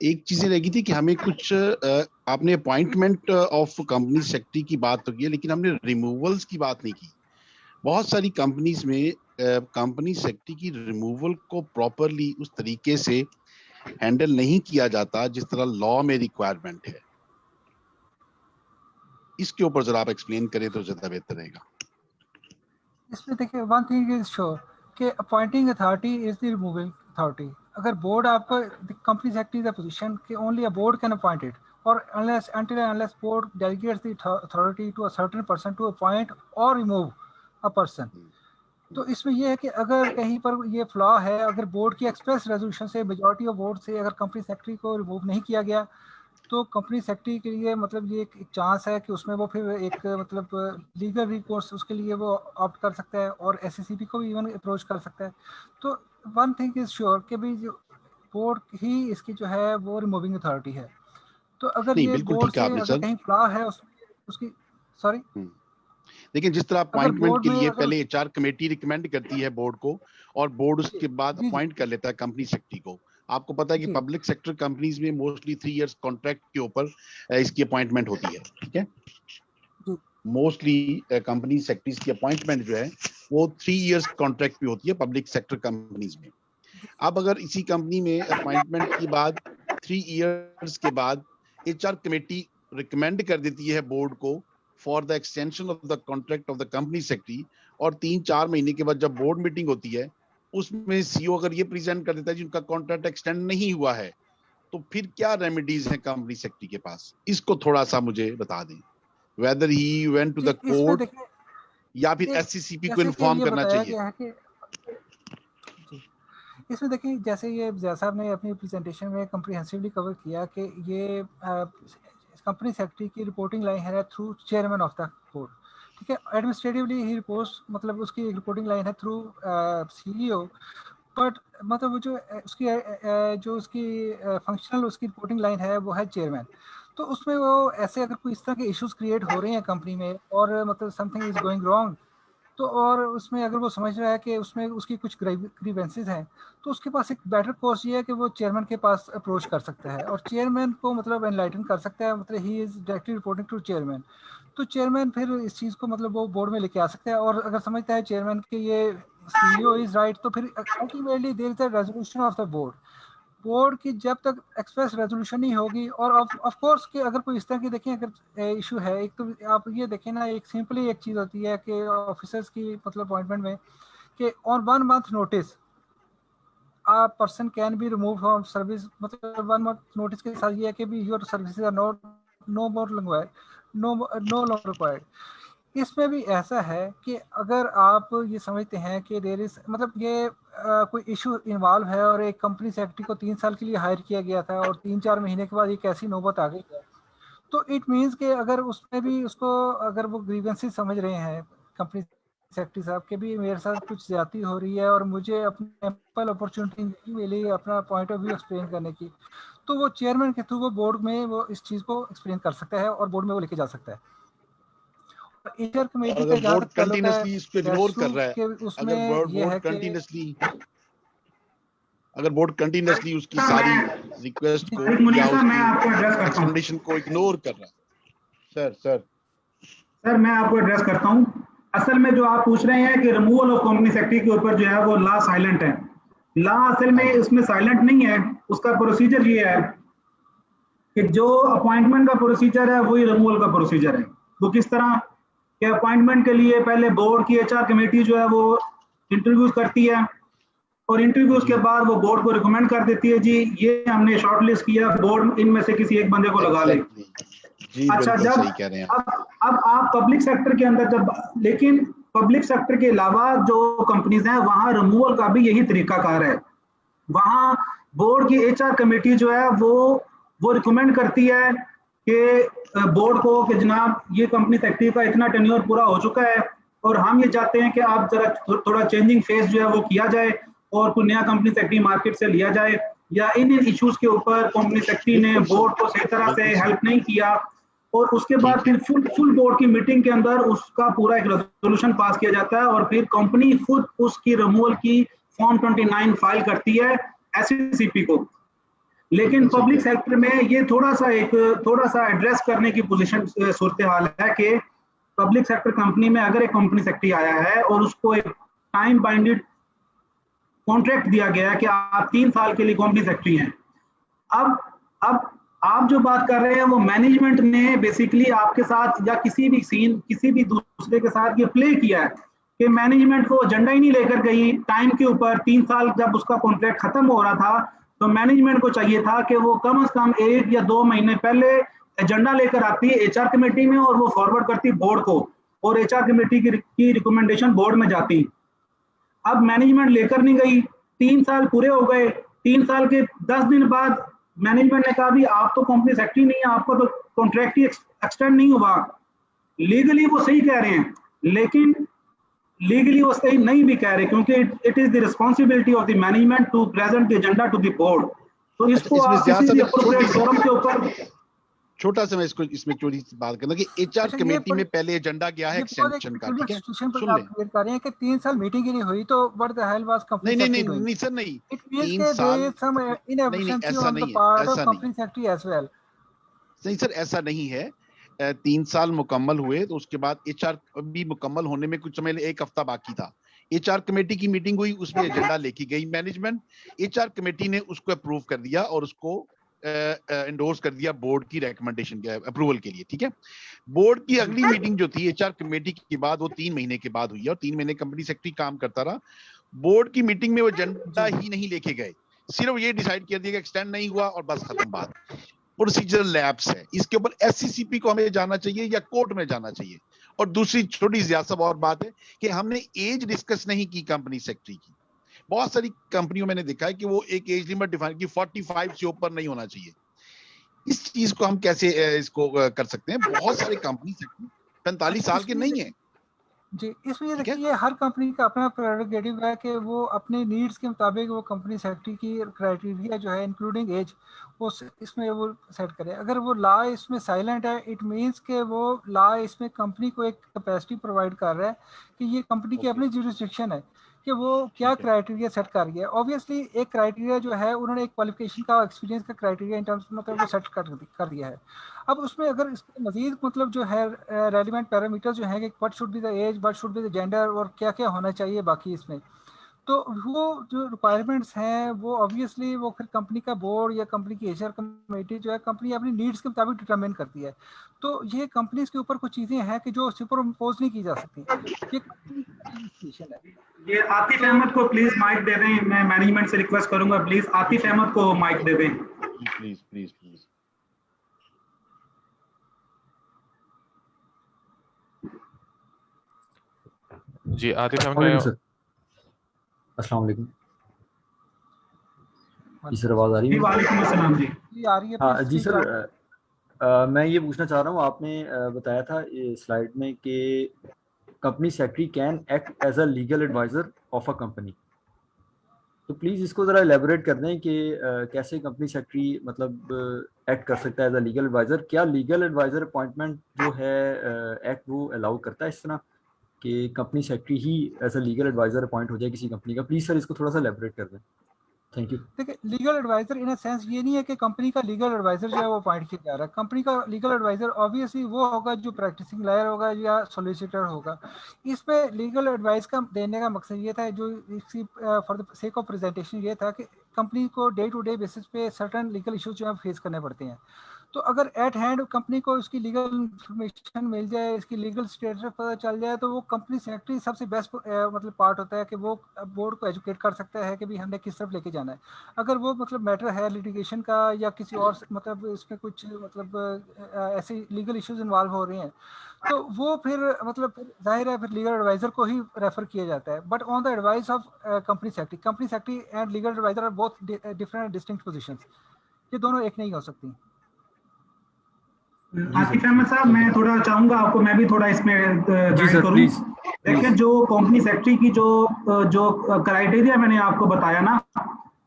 एक चीजें लगी थी कि हमें कुछ आपने अपॉइंटमेंट ऑफ कंपनी सेक्रेटरी की बात तो की है, लेकिन हमने रिमूवल्स की बात नहीं की। बहुत सारी कंपनीज में कंपनी सेक्रेटरी की रिमूवल को प्रॉपरली उस तरीके से हैंडल नहीं किया जाता जिस तरह लॉ में रिक्वायरमेंट है। इसके ऊपर जरा आप एक्सप्लेन करें तो ज्यादा बेहतर रहेगा। इसमें देखिए, वन थिंग इज श्योर कि appointing authority is the removing authority. अगर बोर्ड आपको कंपनी सेक्रेटरी द पोजीशन कि only a board can appoint it, और unless until and unless board delegates the authority to a certain person to appoint or remove a person। तो इसमें यह है कि अगर कहीं पर ये फ्लॉ है, अगर बोर्ड की एक्सप्रेस रेजोल्यूशन से, मेजॉरिटी ऑफ बोर्ड से अगर कंपनी सेक्रेटरी को रिमूव नहीं किया गया, तो कंपनी सेक्रेटरी के लिए मतलब ये एक चांस है कि उसमें वो फिर एक मतलब लीगल रिकोर्स उसके लिए वो ऑप्ट कर सकता है और एससीसीपी को भी इवन अप्रोच कर सकता है। तो वन थिंग इज श्योर कि भाई जो बोर्ड ही इसकी जो है वो रिमूविंग अथॉरिटी है। तो अगर नहीं, ये बिल्कुल बोर्ड ठीक है से आपने अगर सर। कहीं फ्लॉ है उसकी सॉरी, लेकिन जिस तरह अगर अपॉइंटमेंट बोर्ड के में लिए अगर पहले एचआर कमेटी रिकमेंड करती है बोर्ड को, और बोर्ड उसके बाद जी जी अपॉइंट कर लेता है कंपनी सेक्रेटरी को। आपको पता है कि जी पब्लिक सेक्टर कंपनीज में मोस्टली 3 इयर्स कॉन्ट्रैक्ट के ऊपर इसकी अपॉइंटमेंट होती है, ठीक है। जी मोस्टली कंपनी सेक्रेटरीज की अपॉइंटमेंट जो है वो 3 इयर्स कॉन्ट्रैक्ट पे होती है पब्लिक सेक्टर कंपनीज में। अब अगर इसी कंपनी में अपॉइंटमेंट के बाद 3 इयर्स के बाद एचआर कमेटी रिकमेंड कर देती है बोर्ड को for the extension of the contract of the company secretary, और 3-4 महीने के बाद जब बोर्ड मीटिंग होती है उसमें सीईओ अगर ये प्रेजेंट कर देता है कि उनका कॉन्ट्रैक्ट एक्सटेंड नहीं हुआ है, तो फिर क्या रेमेडीज हैं कंपनी सेक्रेटरी के पास? इसको थोड़ा सा मुझे बता दें। वेदर ही वेंट टू जी द इसमें कोर्ट देखिए, या फिर ये एससीसीपी को जैसे कि इन्फॉर्म ये करना बताया चाहिए। गया है कि जी, इसमें देखिए जैसे ये जैसा साहब ने अपनी प्रेजेंटेशन में कंप्रिहेंसिवली कवर किया कि ये कंपनी सेक्रेटरी की रिपोर्टिंग लाइन है through chairman of the board, ठीक है। एडमिनिस्ट्रेटिवली ही रिपोर्ट्स मतलब उसकी रिपोर्टिंग लाइन है थ्रू सीईओ, बट मतलब वो जो उसकी फंक्शनल उसकी रिपोर्टिंग लाइन है वो है चेयरमैन। तो उसमें वो ऐसे अगर कोई इस तरह के इश्यूज क्रिएट हो रहे हैं कंपनी में और मतलब समथिंग इज गोइंग रॉन्ग, तो और उसमें अगर वो समझ रहा है कि उसमें उसकी कुछ ग्रीवेंसेस हैं, तो उसके पास एक बेटर कोर्स ये है कि वो चेयरमैन के पास अप्रोच कर सकता है और चेयरमैन को मतलब एनलाइटन कर सकता है, मतलब he is directly reporting to chairman. तो चेयरमैन फिर इस चीज़ को मतलब वो बोर्ड में लेके आ सकता है, और अगर समझता है चेयरमैन कि ये सीईओ इज राइट, तो फिर ultimately there is the resolution of the board. Board की जब तक एक्सप्रेस रेजोल्यूशन नहीं होगी, और ऑफ कोर्स कि अगर कोई इस तरह की देखें अगर इशू है, एक तो आप ये देखें ना, एक सिंपली एक चीज़ होती है कि ऑफिसर्स की मतलब अपॉइंटमेंट में कि on 1 month notice a person can be removed from service, मतलब 1 month नोटिस के साथ ये है कि भी your services are not no more required, no longer required. इसमें भी ऐसा है कि अगर आप ये समझते हैं कि देर इज मतलब ये कोई इशू इन्वॉल्व है और एक कंपनी सेक्रेटरी को 3 साल के लिए हायर किया गया था और 3-4 महीने के बाद एक ऐसी नौबत आ गई है, तो इट मीन्स कि अगर उसमें भी उसको अगर वो ग्रीवेंसेस समझ रहे हैं कंपनी सेक्रेटरी साहब के भी मेरे साथ कुछ ज्यादती हो रही है और मुझे अपनी एम्पल अपॉर्चुनिटी नहीं मिली अपना पॉइंट ऑफ व्यू एक्सप्लेन करने की, तो वो चेयरमैन के थ्रू वो बोर्ड में वो इस चीज़ को एक्सप्लेन कर सकता है और बोर्ड में वो लेके जा सकता है। एचआर और कमेटी का अगर जहाँ बोर्ड तक ताल्लुक है, कंटिन्यूसली इसको इग्नोर कर रहा है, के उसमें अगर ये है बोर्ड कि कंटिन्यूसली उसकी सर सारी मैं रिक्वेस्ट को तारिक मुनीर या साहब मैं उसकी आपको एड्रेस करता हूँ। एक्सप्लेनेशन को इग्नोर कर रहा है। सर सर मैं आपको एड्रेस करता हूँ। असल में जो आप पूछ रहे हैं कि रिमूवल ऑफ कंपनी सेक्रेटरी के ऊपर जो है वो लॉ साइलेंट है। लॉ असल में इसमें साइलेंट नहीं है, उसका प्रोसीजर ये है कि जो अपॉइंटमेंट का प्रोसीजर है वही रिमूवल का प्रोसीजर है। वो किस तरह कि अपॉइंटमेंट के लिए पहले बोर्ड की HR कमेटी जो है वो इंटरव्यूज करती है, और इंटरव्यूज के बाद वो बोर्ड को रिकमेंड कर देती है, जी ये हमने शॉर्टलिस्ट किया, बोर्ड इनमें से किसी एक बंदे को लगा ले। जी अच्छा, बिल्कुल जब सही कह रहे हैं अब आप पब्लिक सेक्टर के अंदर जब, लेकिन पब्लिक सेक्टर के अलावा जो कंपनीज हैं वहां रिमूवल का भी यही तरीकाकार है। वहां बोर्ड की HR कमेटी जो है वो रिकमेंड करती है कि बोर्ड को कि जनाब ये कंपनी सेक्रेटरी का इतना टेन्योर पूरा हो चुका है और हम ये चाहते हैं कि आप जरा थोड़ा चेंजिंग फेज जो है वो किया जाए और कोई नया कंपनी सेक्रेटरी मार्केट से लिया जाए, या इन इश्यूज के ऊपर कंपनी सेक्रेटरी ने बोर्ड को सही तरह से हेल्प नहीं किया, और उसके बाद फिर फुल बोर्ड की मीटिंग के अंदर उसका पूरा एक रेजोल्यूशन पास किया जाता है और फिर कंपनी खुद उसकी रिमूवल की फॉर्म 29 फाइल करती है SCCP को। लेकिन पब्लिक सेक्टर में ये थोड़ा सा एड्रेस करने की पोजीशन सूरत हाल है कि पब्लिक सेक्टर कंपनी में अगर एक कंपनी सेक्रेटरी आया है और उसको एक टाइम बाइंडेड कॉन्ट्रैक्ट दिया गया है कि आप 3 साल के लिए कंपनी सेक्रेटरी हैं, अब आप जो बात कर रहे हैं वो मैनेजमेंट ने बेसिकली आपके साथ या किसी भी दूसरे के साथ ये प्ले किया है कि मैनेजमेंट को एजेंडा ही नहीं लेकर गई टाइम के ऊपर। 3 साल जब उसका कॉन्ट्रैक्ट खत्म हो रहा था तो मैनेजमेंट को चाहिए था कि वो कम से कम 1 या 2 महीने पहले एजेंडा लेकर आती है HR कमेटी में और वो फॉरवर्ड करती बोर्ड को, और HR कमेटी की रिकमेंडेशन बोर्ड में जाती। अब मैनेजमेंट लेकर नहीं गई, 3 साल पूरे हो गए, 3 साल के 10 दिन बाद मैनेजमेंट ने कहा भी आप तो कंपनी सेक्रेटरी नहीं है, आपका तो कॉन्ट्रैक्ट ही एक्सटेंड नहीं हुआ। लीगली वो सही कह रहे हैं, लेकिन लीगली वो सही नहीं भी कह रहे क्योंकि it is the responsibility of the management to present the agenda to the board. तो इसको आप किसी भी अप्रोप्रिएट फोरम के ऊपर छोटा सा मैं इसमें छोटी सी बात करना कि HR कमेटी में पहले एजेंडा गया है एक्सटेंशन का, ठीक है? सुन ले, कर रहे हैं कि 3 साल मीटिंग ही नहीं हुई तो what the hell was company secretary नहीं सर नहीं, इट मींस 3 के साल there some inefficiency on the part of company secretary as well. नहीं सर ऐसा नहीं है, 3 साल मुकम्मल हुए तो उसके बाद HR भी मुकम्मल होने में कुछ समय 1 हफ्ता बाकी था। HR कमेटी की मीटिंग हुई, उसमें एजेंडा लेके गई मैनेजमेंट, HR कमेटी ने उसको अप्रूव कर दिया और उसको एंडोर्स कर दिया बोर्ड की रिकमेंडेशन के अप्रूवल के लिए, ठीक है? बोर्ड की अगली मीटिंग जो थी HR कमेटी के बाद वो 3 महीने के बाद हुई और 3 महीने कंपनी सेक्रेटरी काम करता रहा। बोर्ड की मीटिंग में वो एजेंडा ही नहीं लेके गए, सिर्फ ये डिसाइड किया दिया कि एक्सटेंड नहीं हुआ और बस खत्म बात। प्रोसीजर लैप्स है, इसके ऊपर SCCP को हमें जाना चाहिए या कोर्ट में जाना चाहिए। और दूसरी छोटी सी और बात है कि हमने एज डिस्कस नहीं की कंपनी सेक्रेटरी की। बहुत सारी कंपनियों मैंने देखा है कि वो एक एज लिमिट डिफाइन की 45 से ऊपर नहीं होना चाहिए। इस चीज को हम कैसे इसको कर सकते हैं? बहुत सारे कंपनी सेक्रेटरी 45 साल के नहीं है जी। इसमें देखिए हर कंपनी का अपना प्रेरोगेटिव है कि वो अपने नीड्स के मुताबिक वो कंपनी सेक्रेटरी की क्राइटेरिया जो है इंक्लूडिंग एज वो इसमें वो सेट करे। अगर वो लॉ इसमें साइलेंट है इट मींस कि वो लॉ इसमें कंपनी को एक कैपेसिटी प्रोवाइड कर रहा है कि ये कंपनी की अपनी जुरिस्डिक्शन है कि वो क्या क्राइटेरिया सेट कर रही है। ऑब्वियसली एक क्राइटेरिया जो है उन्होंने एक क्वालिफिकेशन का एक्सपीरियंस का क्राइटेरिया इन टर्म्स मतलब वो सेट कर दिया है। अब उसमें अगर इसके मजीद मतलब जो है रेलिवेंट पैरामीटर जो है कि what should be the age, what should be the gender और क्या क्या होना चाहिए बाकी इसमें, तो वो जो रिक्वायरमेंट्स हैं वो ऑब्वियसली वो फिर कंपनी का बोर्ड या कंपनी की HR कमेटी जो है कंपनी अपनी नीड्स के मुताबिक डिटरमिन करती है। तो ये कंपनीज के ऊपर कुछ चीज़ें हैं कि जो सुपर इम्पोज नहीं की जा सकती। ये कंपनी है। ये आतिफ अहमद को प्लीज माइक दे दें, मैं मैनेजमेंट से रिक्वेस्ट करूंगा प्लीज आतिफ अहमद को माइक दे दें प्लीज प्लीज प्लीज। जी आतिफ अहमद, अस्सलाम वालेकुम। जी सर आवाज आ रही है? वालेकुम अस्सलाम जी। आ रही है। हाँ जी सर, मैं ये पूछना चाह रहा हूँ, आपने बताया था स्लाइड में कि company secretary can act as a legal adviser of a company, तो प्लीज़ इसको ज़रा एलेबोरेट कर दें कि कैसे कंपनी सेक्रेटरी मतलब एक्ट कर सकता है एज अ लीगल एडवाइज़र। क्या लीगल एडवाइज़र अपॉइंटमेंट जो है एक्ट वो अलाउ करता है इस तरह कि कंपनी सेक्रेटरी ही as a legal adviser appoint हो जाए किसी कंपनी का? प्लीज़ सर इसको थोड़ा सा एलेबोरेट कर दें। Thank you. देखिए legal adviser in a sense ये नहीं है कि कंपनी का लीगल एडवाइजर जो है वो अपॉइंट किया जा रहा है। कंपनी का लीगल एडवाइजर ऑब्वियसली वो होगा जो प्रैक्टिसिंग लॉयर होगा या सॉलिसिटर होगा। इसमें लीगल एडवाइस का देने का मकसद ये था, जो इसकी for the sake of presentation ये था कि कंपनी को डे टू डे बेसिस पे सर्टेन लीगल इश्यूज जो है फेस करने पड़ते हैं। तो अगर एट हैंड कंपनी को इसकी लीगल इंफॉर्मेशन मिल जाए, इसकी लीगल स्टेटस पता चल जाए, तो वो कंपनी सेक्रेटरी सबसे बेस्ट मतलब पार्ट होता है कि वो बोर्ड को एजुकेट कर सकता है कि भी हमने किस तरफ लेके जाना है। अगर वो मतलब मैटर है लिटिगेशन का या किसी और मतलब इसमें कुछ मतलब ऐसे लीगल इश्यूज इन्वॉल्व हो रहे हैं, तो वो फिर मतलब जाहिर है फिर लीगल एडवाइजर को ही रेफर किया जाता है। But on the advice of company secretary and legal adviser are both different distinct positions, ये दोनों एक नहीं हो सकती। आतिफ अहमद साहब, मैं थोड़ा चाहूंगा आपको, मैं भी थोड़ा इसमें जी गाइड सर करूं। प्लीज। देखिए, जो कंपनी सेक्रेटरी की जो क्राइटेरिया मैंने आपको बताया ना,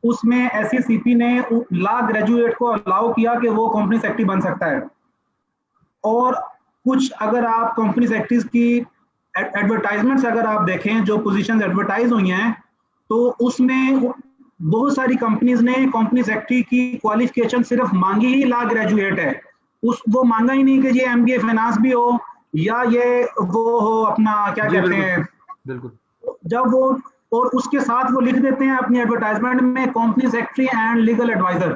उसमें एससीसीपी ने लॉ ग्रेजुएट को अलाउ किया कि वो कंपनी सेक्रेटरी बन सकता है। और कुछ अगर आप कंपनी सेक्रेटरीज की एडवर्टाइजमेंट्स अगर आप देखें, जो पोजीशंस एडवर्टाइज हुई हैं, तो उसमें बहुत सारी कंपनीज ने कंपनी सेक्रेटरी की क्वालिफिकेशन सिर्फ मांगी ही लॉ ग्रेजुएट है, वो मांगा ही नहीं कि ये एमबीए फाइनेंस भी हो या ये वो हो अपना क्या जी कहते हैं। बिल्कुल। जब वो और उसके साथ वो लिख देते हैं अपनी एडवर्टाइजमेंट में company secretary and legal adviser,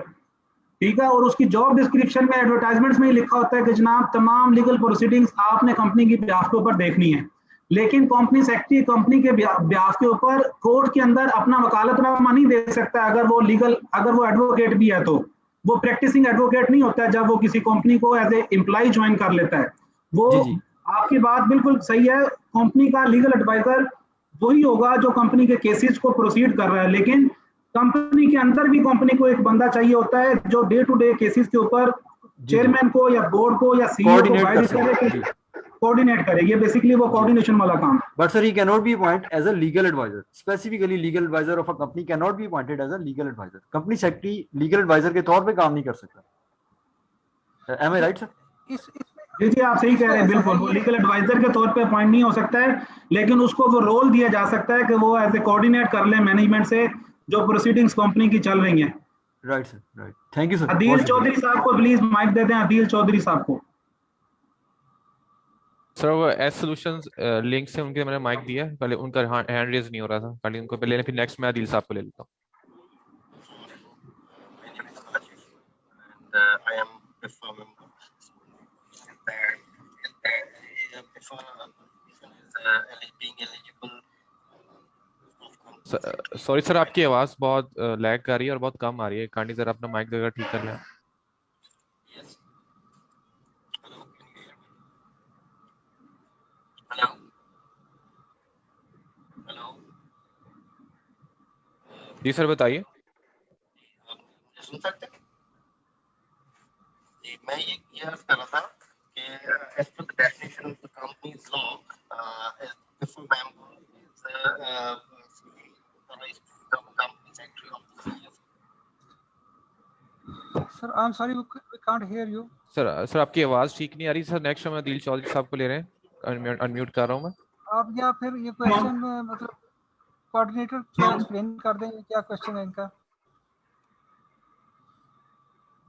ठीक है, और उसकी जॉब डिस्क्रिप्शन में एडवर्टाइजमेंट्स में ही लिखा होता है कि जनाब तमाम लीगल प्रोसीडिंग्स आपने कंपनी की बिहाफ के ऊपर देखनी है। लेकिन कंपनी सेक्रेटरी कंपनी के बिहाफ के ऊपर कोर्ट के अंदर अपना वकालतनामा नहीं दे सकता अगर वो एडवोकेट भी है, तो वो प्रैक्टिसिंग एडवोकेट नहीं होता है जब वो किसी कंपनी को एज ए एम्प्लॉय ज्वाइन कर लेता है। वो जी जी आपकी बात बिल्कुल सही है, कंपनी का लीगल एडवाइजर वही होगा जो कंपनी के केसेस को प्रोसीड कर रहा है, लेकिन कंपनी के अंदर भी कंपनी को एक बंदा चाहिए होता है जो डे टू डे केसेस के ऊपर चेयरमैन को या बोर्ड को या सीईओ को गाइड करे, कोऑर्डिनेट करे। ये बेसिकली वो कोऑर्डिनेशन वाला काम। But sir, he cannot be appointed as a legal advisor. Specifically, legal advisor of a company cannot be appointed as a legal advisor. Company secretary legal advisor के तौर पे काम नहीं कर सकता। Am I right, sir? जी जी, आप सही कह रहे हैं, बिल्कुल। वो लीगल एडवाइजर के तौर पे अपॉइंट नहीं हो सकता है, लेकिन उसको वो रोल दिया जा सकता है कि वो एज ए कोऑर्डिनेट कर ले मैनेजमेंट से जो प्रोसीडिंग्स कंपनी की चल रही हैं। Right sir, right. Thank you sir. Adeel Chaudhary साहब को प्लीज माइक दे दें, अदील चौधरी साहब को। सर वो एस सॉल्यूशंस लिंक से उनके मैंने माइक दिया, पहले उनका हैंड रेज नहीं हो रहा था, पहले उनको पहले फिर नेक्स्ट मैं अदील साहब को ले लेता हूँ। I am performing being eligible. Sorry sir, आपकी आवाज बहुत लैग कर रही है और बहुत कम आ रही है। कांडी जरा अपना माइक जगह ठीक कर लें। जी सर बताइए। सुन सकते हैं? मैं ये अर्ज कर रहा था कि as per the definition of the company's law, before member is authorized to become company secretary of the CFO. Sir, I'm sorry, we can't hear you. Sir आपकी आवाज ठीक नहीं आ रही सर। नेक्स्ट मैं अदील चौधरी साहब को ले रहे हैं, अनम्यूट कर रहा हूं मैं। आप या फिर ये क्वेश्चन मतलब कोऑर्डिनेटर क्या एक्सप्लेन कर दें, क्या क्वेश्चन है इनका?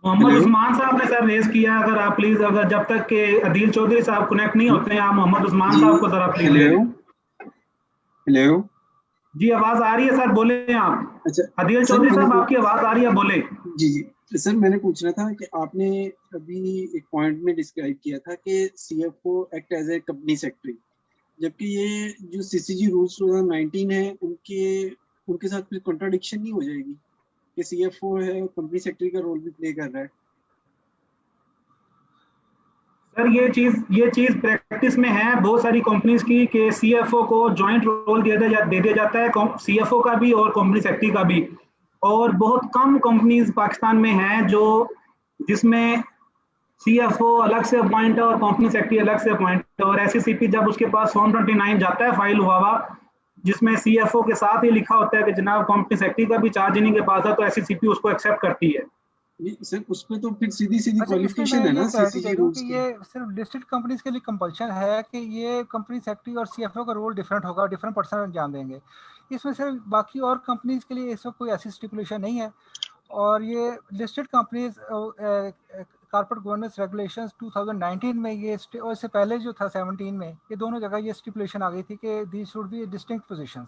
मोहम्मद उस्मान साहब ने सर रेज किया, अगर आप प्लीज, अगर जब तक के अदील चौधरी साहब कनेक्ट नहीं होते हैं, आप मोहम्मद उस्मान साहब को जरा प्लीज ले लें। हेलो जी, आवाज आ रही है सर, बोले आप। अच्छा, अदील चौधरी साहब आपकी आवाज आ रही है, बोले। जी जी सर, मैंने पूछना था कि आपने अभी एक पॉइंट में डिस्क्राइब किया था कि CFO act as a company secretary, जबकि ये जो सीसीजी रूल्स 2019 है उनके साथ फिर कॉन्ट्राडिक्शन नहीं हो जाएगी कि सीएफओ है कंपनी सेक्रेटरी का रोल भी प्ले कर रहा है? सर ये चीज प्रैक्टिस में है बहुत सारी कंपनीज की कि सीएफओ को जॉइंट रोल दे दिया जाता है, सीएफओ का भी और कंपनी सेक्रेटरी का भी। और बहुत कम कंपनीज पाकिस्तान में हैं जिसमें सीएफओ अलग से अपॉइंट है और कंपनी सेक्रेटरी अलग से अपॉइंट है। और एससीसीपी जब उसके पास फॉर्म 29 जाता है फाइल हुआ जिसमें सीएफओ के साथ ही लिखा होता है कि जनाब कंपनी सेक्रेटरी का भी चार्ज इन्हीं के पास है, तो एससीसीपी उसको एक्सेप्ट करती है। सर उसमें तो फिर सीधी क्वालिफिकेशन है ना सीसीजी रूल्स की। ये सिर्फ लिस्टेड कंपनीज के लिए कंपल्शन है कि ये कंपनी सेक्रेटरी और सीएफओ का रोल डिफरेंट होगा, डिफरेंट पर्सन अंजाम देंगे। इसमें सिर्फ बाकी और कंपनीज के लिए इसमें कोई ऐसी स्टिपुलेशन नहीं है। और ये listed companies corporate governance regulations 2019 में ये, और इससे पहले जो था 17 में, ये दोनों जगह ये स्टिपुलेशन आ गई थी कि these should be distinct positions.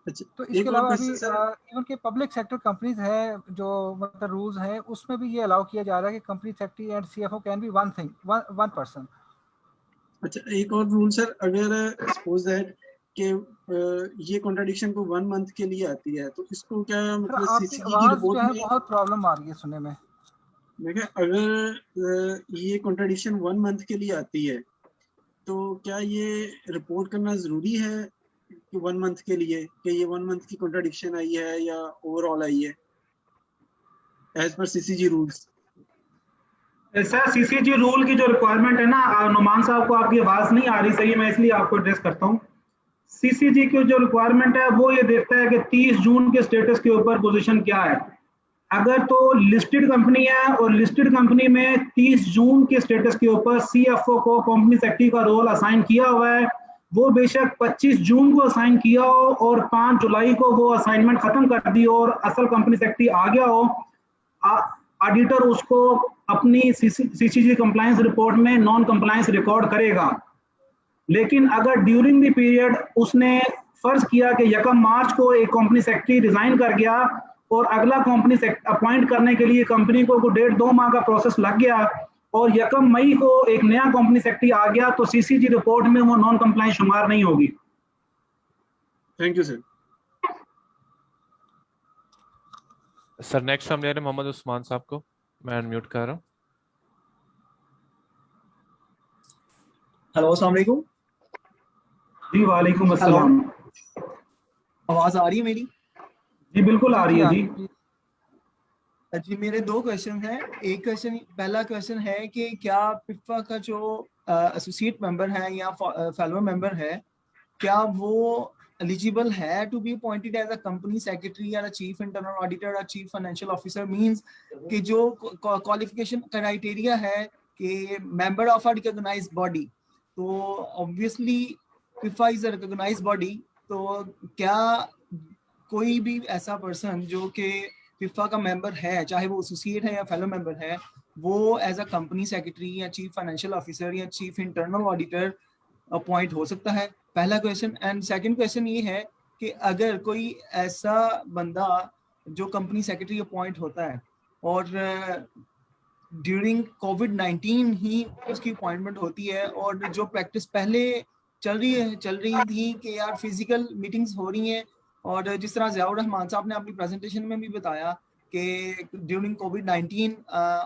अच्छा, तो इसके एक और अलावा अभी क्वेश्चन सर। इवन के पब्लिक सेक्टर कंपनीज है जो मतलब रूल्स हैं, उसमें भी ये अलाउ किया जा रहा है कि company secretary and CFO can be one person. अच्छा, एक और रूल सर, अगर सपोज दैट कि ये कॉन्ट्रडिक्शन को 1 मंथ के लिए आती है, तो इसको क्या सर मतलब आपकी सीसीजी की आवाज जो रिपोर्ट है में, बहुत प्रॉब्लम आ रही है सुनने में। मैं क्या, अगर ये कॉन्ट्रडिक्शन 1 मंथ के लिए आती है, तो क्या ये रिपोर्ट करना जरूरी है कि 1 मंथ के लिए, कि ये 1 मंथ की कॉन्ट्रडिक्शन आई है या ओवरऑल आई है as per CCG rules? Sir CCG rule की जो रिक्वायरमेंट है ना, नुमान साहब को आपकी आवाज नहीं आ रही सही, मैं इसलिए आपको एड्रेस करता हूँ। सीसीजी की जो रिक्वायरमेंट है वो ये देखता है कि 30 जून के स्टेटस के ऊपर पोजीशन क्या है। अगर तो लिस्टेड कंपनी है और लिस्टेड कंपनी में 30 जून के स्टेटस के ऊपर सीएफओ को कंपनी सेक्रेटरी का रोल असाइन किया हुआ है, वो बेशक 25 जून को असाइन किया हो और 5 जुलाई को वो असाइनमेंट खत्म कर दी हो और असल कंपनी सेक्रेटरी आ गया हो, ऑडिटर उसको अपनी सीसीजी कंप्लायंस रिपोर्ट में नॉन कंप्लायंस रिकॉर्ड करेगा। लेकिन अगर ड्यूरिंग द पीरियड उसने फर्ज किया कि 1 मार्च को एक कंपनी सेक्रेटरी रिजाइन कर गया और अगला कंपनी अपॉइंट करने के लिए कंपनी को 1.5-2 माह का प्रोसेस लग गया और 1 मई को एक नया कंपनी सेक्रेटरी आ गया, तो सीसीजी रिपोर्ट में वो नॉन कंप्लायंस शुमार नहीं होगी। Thank you sir. Sir next हम ले रहे हैं मोहम्मद उस्मान साहब को, मैं अनम्यूट कर रहा हूँ। हेलो, अस्सलाम वालेकुम। जी वालेकुम अस्सलाम। आवाज आ रही है मेरी? जी बिल्कुल आ रही है जी। जी, मेरे 2 क्वेश्चन हैं। एक क्वेश्चन, पहला क्वेश्चन है कि क्या पिफा का जो एसोसिएट मेंबर है या फेलो मेंबर है, क्या वो एलिजिबल है to be appointed as a company secretary या चीफ इंटरनल ऑडिटर या चीफ फाइनेंशियल ऑफिसर? मींस कि जो क्वालिफिकेशन क्राइटेरिया है कि member of a recognised body, तो obviously PIFA is a recognised body, तो क्या कोई भी ऐसा पर्सन जो कि फिफा का मेंबर है, चाहे वो एसोसिएट है या फेलो मेंबर है, वो एज अ कंपनी सेक्रेटरी या चीफ फाइनेंशियल ऑफिसर या चीफ इंटरनल ऑडिटर अपॉइंट हो सकता है? पहला क्वेश्चन। एंड सेकंड क्वेश्चन ये है कि अगर कोई ऐसा बंदा जो कंपनी सेक्रेटरी अपॉइंट होता है और ड्यूरिंग कोविड-19 ही उसकी अपॉइंटमेंट होती है, और जो प्रैक्टिस पहले चल रही थी कि यार फिजिकल मीटिंग्स हो रही हैं, और जिस तरह ज़ियाउर रहमान साहब ने अपनी प्रेजेंटेशन में भी बताया कि ड्यूरिंग कोविड-19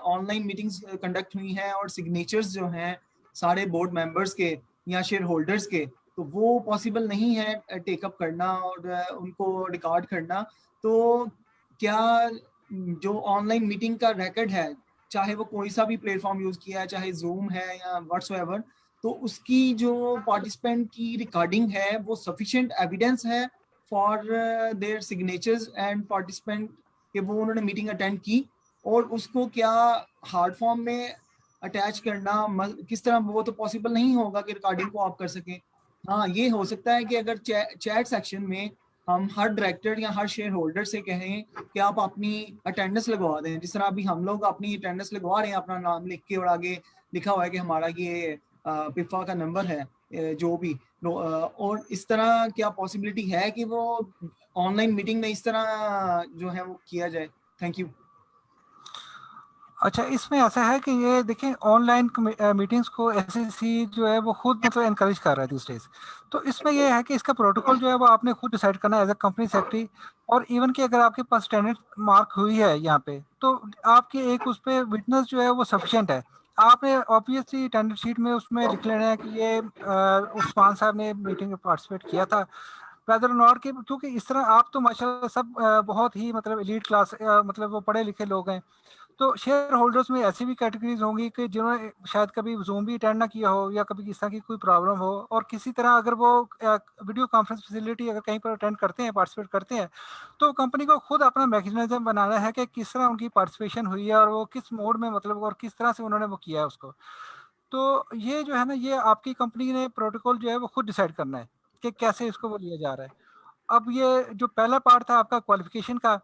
ऑनलाइन मीटिंग्स कंडक्ट हुई हैं और सिग्नेचर्स जो हैं सारे बोर्ड मेंबर्स के या शेयर होल्डर्स के, तो वो पॉसिबल नहीं है टेकअप करना और उनको रिकॉर्ड करना। तो क्या जो ऑनलाइन मीटिंग का रिकॉर्ड है, चाहे वो कोई सा भी प्लेटफॉर्म यूज किया है, चाहे जूम है या व्हाट्सएवर, तो उसकी जो पार्टिसिपेंट की रिकॉर्डिंग है वो सफिशिएंट एविडेंस है for their signatures and participant कि वो उन्होंने मीटिंग अटेंड की? और उसको क्या हार्ड फॉर्म में अटैच करना किस तरह, वो तो पॉसिबल नहीं होगा कि रिकॉर्डिंग को आप कर सकें। हाँ, ये हो सकता है कि अगर चैट सेक्शन में हम हर डायरेक्टर या हर शेयर होल्डर से कहें कि आप अपनी अटेंडेंस लगवा दें, जिस तरह अभी हम लोग अपनी अटेंडेंस लगवा रहे हैं, अपना नाम लिख के और आगे लिखा हुआ है कि हमारा ये पिफा का नंबर है, जो भी और इस तरह क्या पॉसिबिलिटी है कि वो ऑनलाइन मीटिंग में इस तरह जो है वो किया जाए? Thank you. अच्छा, इसमें ऐसा है कि ये देखें, ऑनलाइन मीटिंग्स को एसएससी जो है वो खुद मतलब एनकरेज कर रहा है दिस डेज। तो इसमें ये है कि इसका प्रोटोकॉल जो है वो आपने खुद डिसाइड करना है एज अ कंपनी सेक्रेटरी। और इवन कि अगर आपके पास अटेंडेंस मार्क हुई है यहाँ पे, तो आपके एक उस पर विटनेस जो है वो सफिशिएंट है। आपने ऑब्वियसली अटेंडेंस शीट में उसमें लिख लेना है कि ये उस्मान साहब ने मीटिंग में पार्टिसिपेट किया था, वेदर नॉट के, क्योंकि इस तरह आप तो माशाल्लाह सब बहुत ही मतलब एलीट क्लास मतलब वो पढ़े लिखे लोग हैं। तो शेयर होल्डर्स में ऐसी भी कैटेगरीज होंगी कि जिन्होंने शायद कभी जूम भी अटेंड ना किया हो या कभी इस तरह की कोई प्रॉब्लम हो, और किसी तरह अगर वो वीडियो कॉन्फ्रेंस फैसिलिटी अगर कहीं पर अटेंड करते हैं, पार्टिसिपेट करते हैं, तो कंपनी को खुद अपना मैकेनिज्म बनाना है कि किस तरह उनकी पार्टिसिपेशन हुई है और वो किस मोड में मतलब और किस तरह से उन्होंने वो किया है उसको। तो ये जो है ना, ये आपकी कंपनी ने प्रोटोकॉल जो है वो खुद डिसाइड करना है कि कैसे इसको वो लिया जा रहा है। अब ये जो पहला पार्ट था आपका क्वालिफिकेशन का,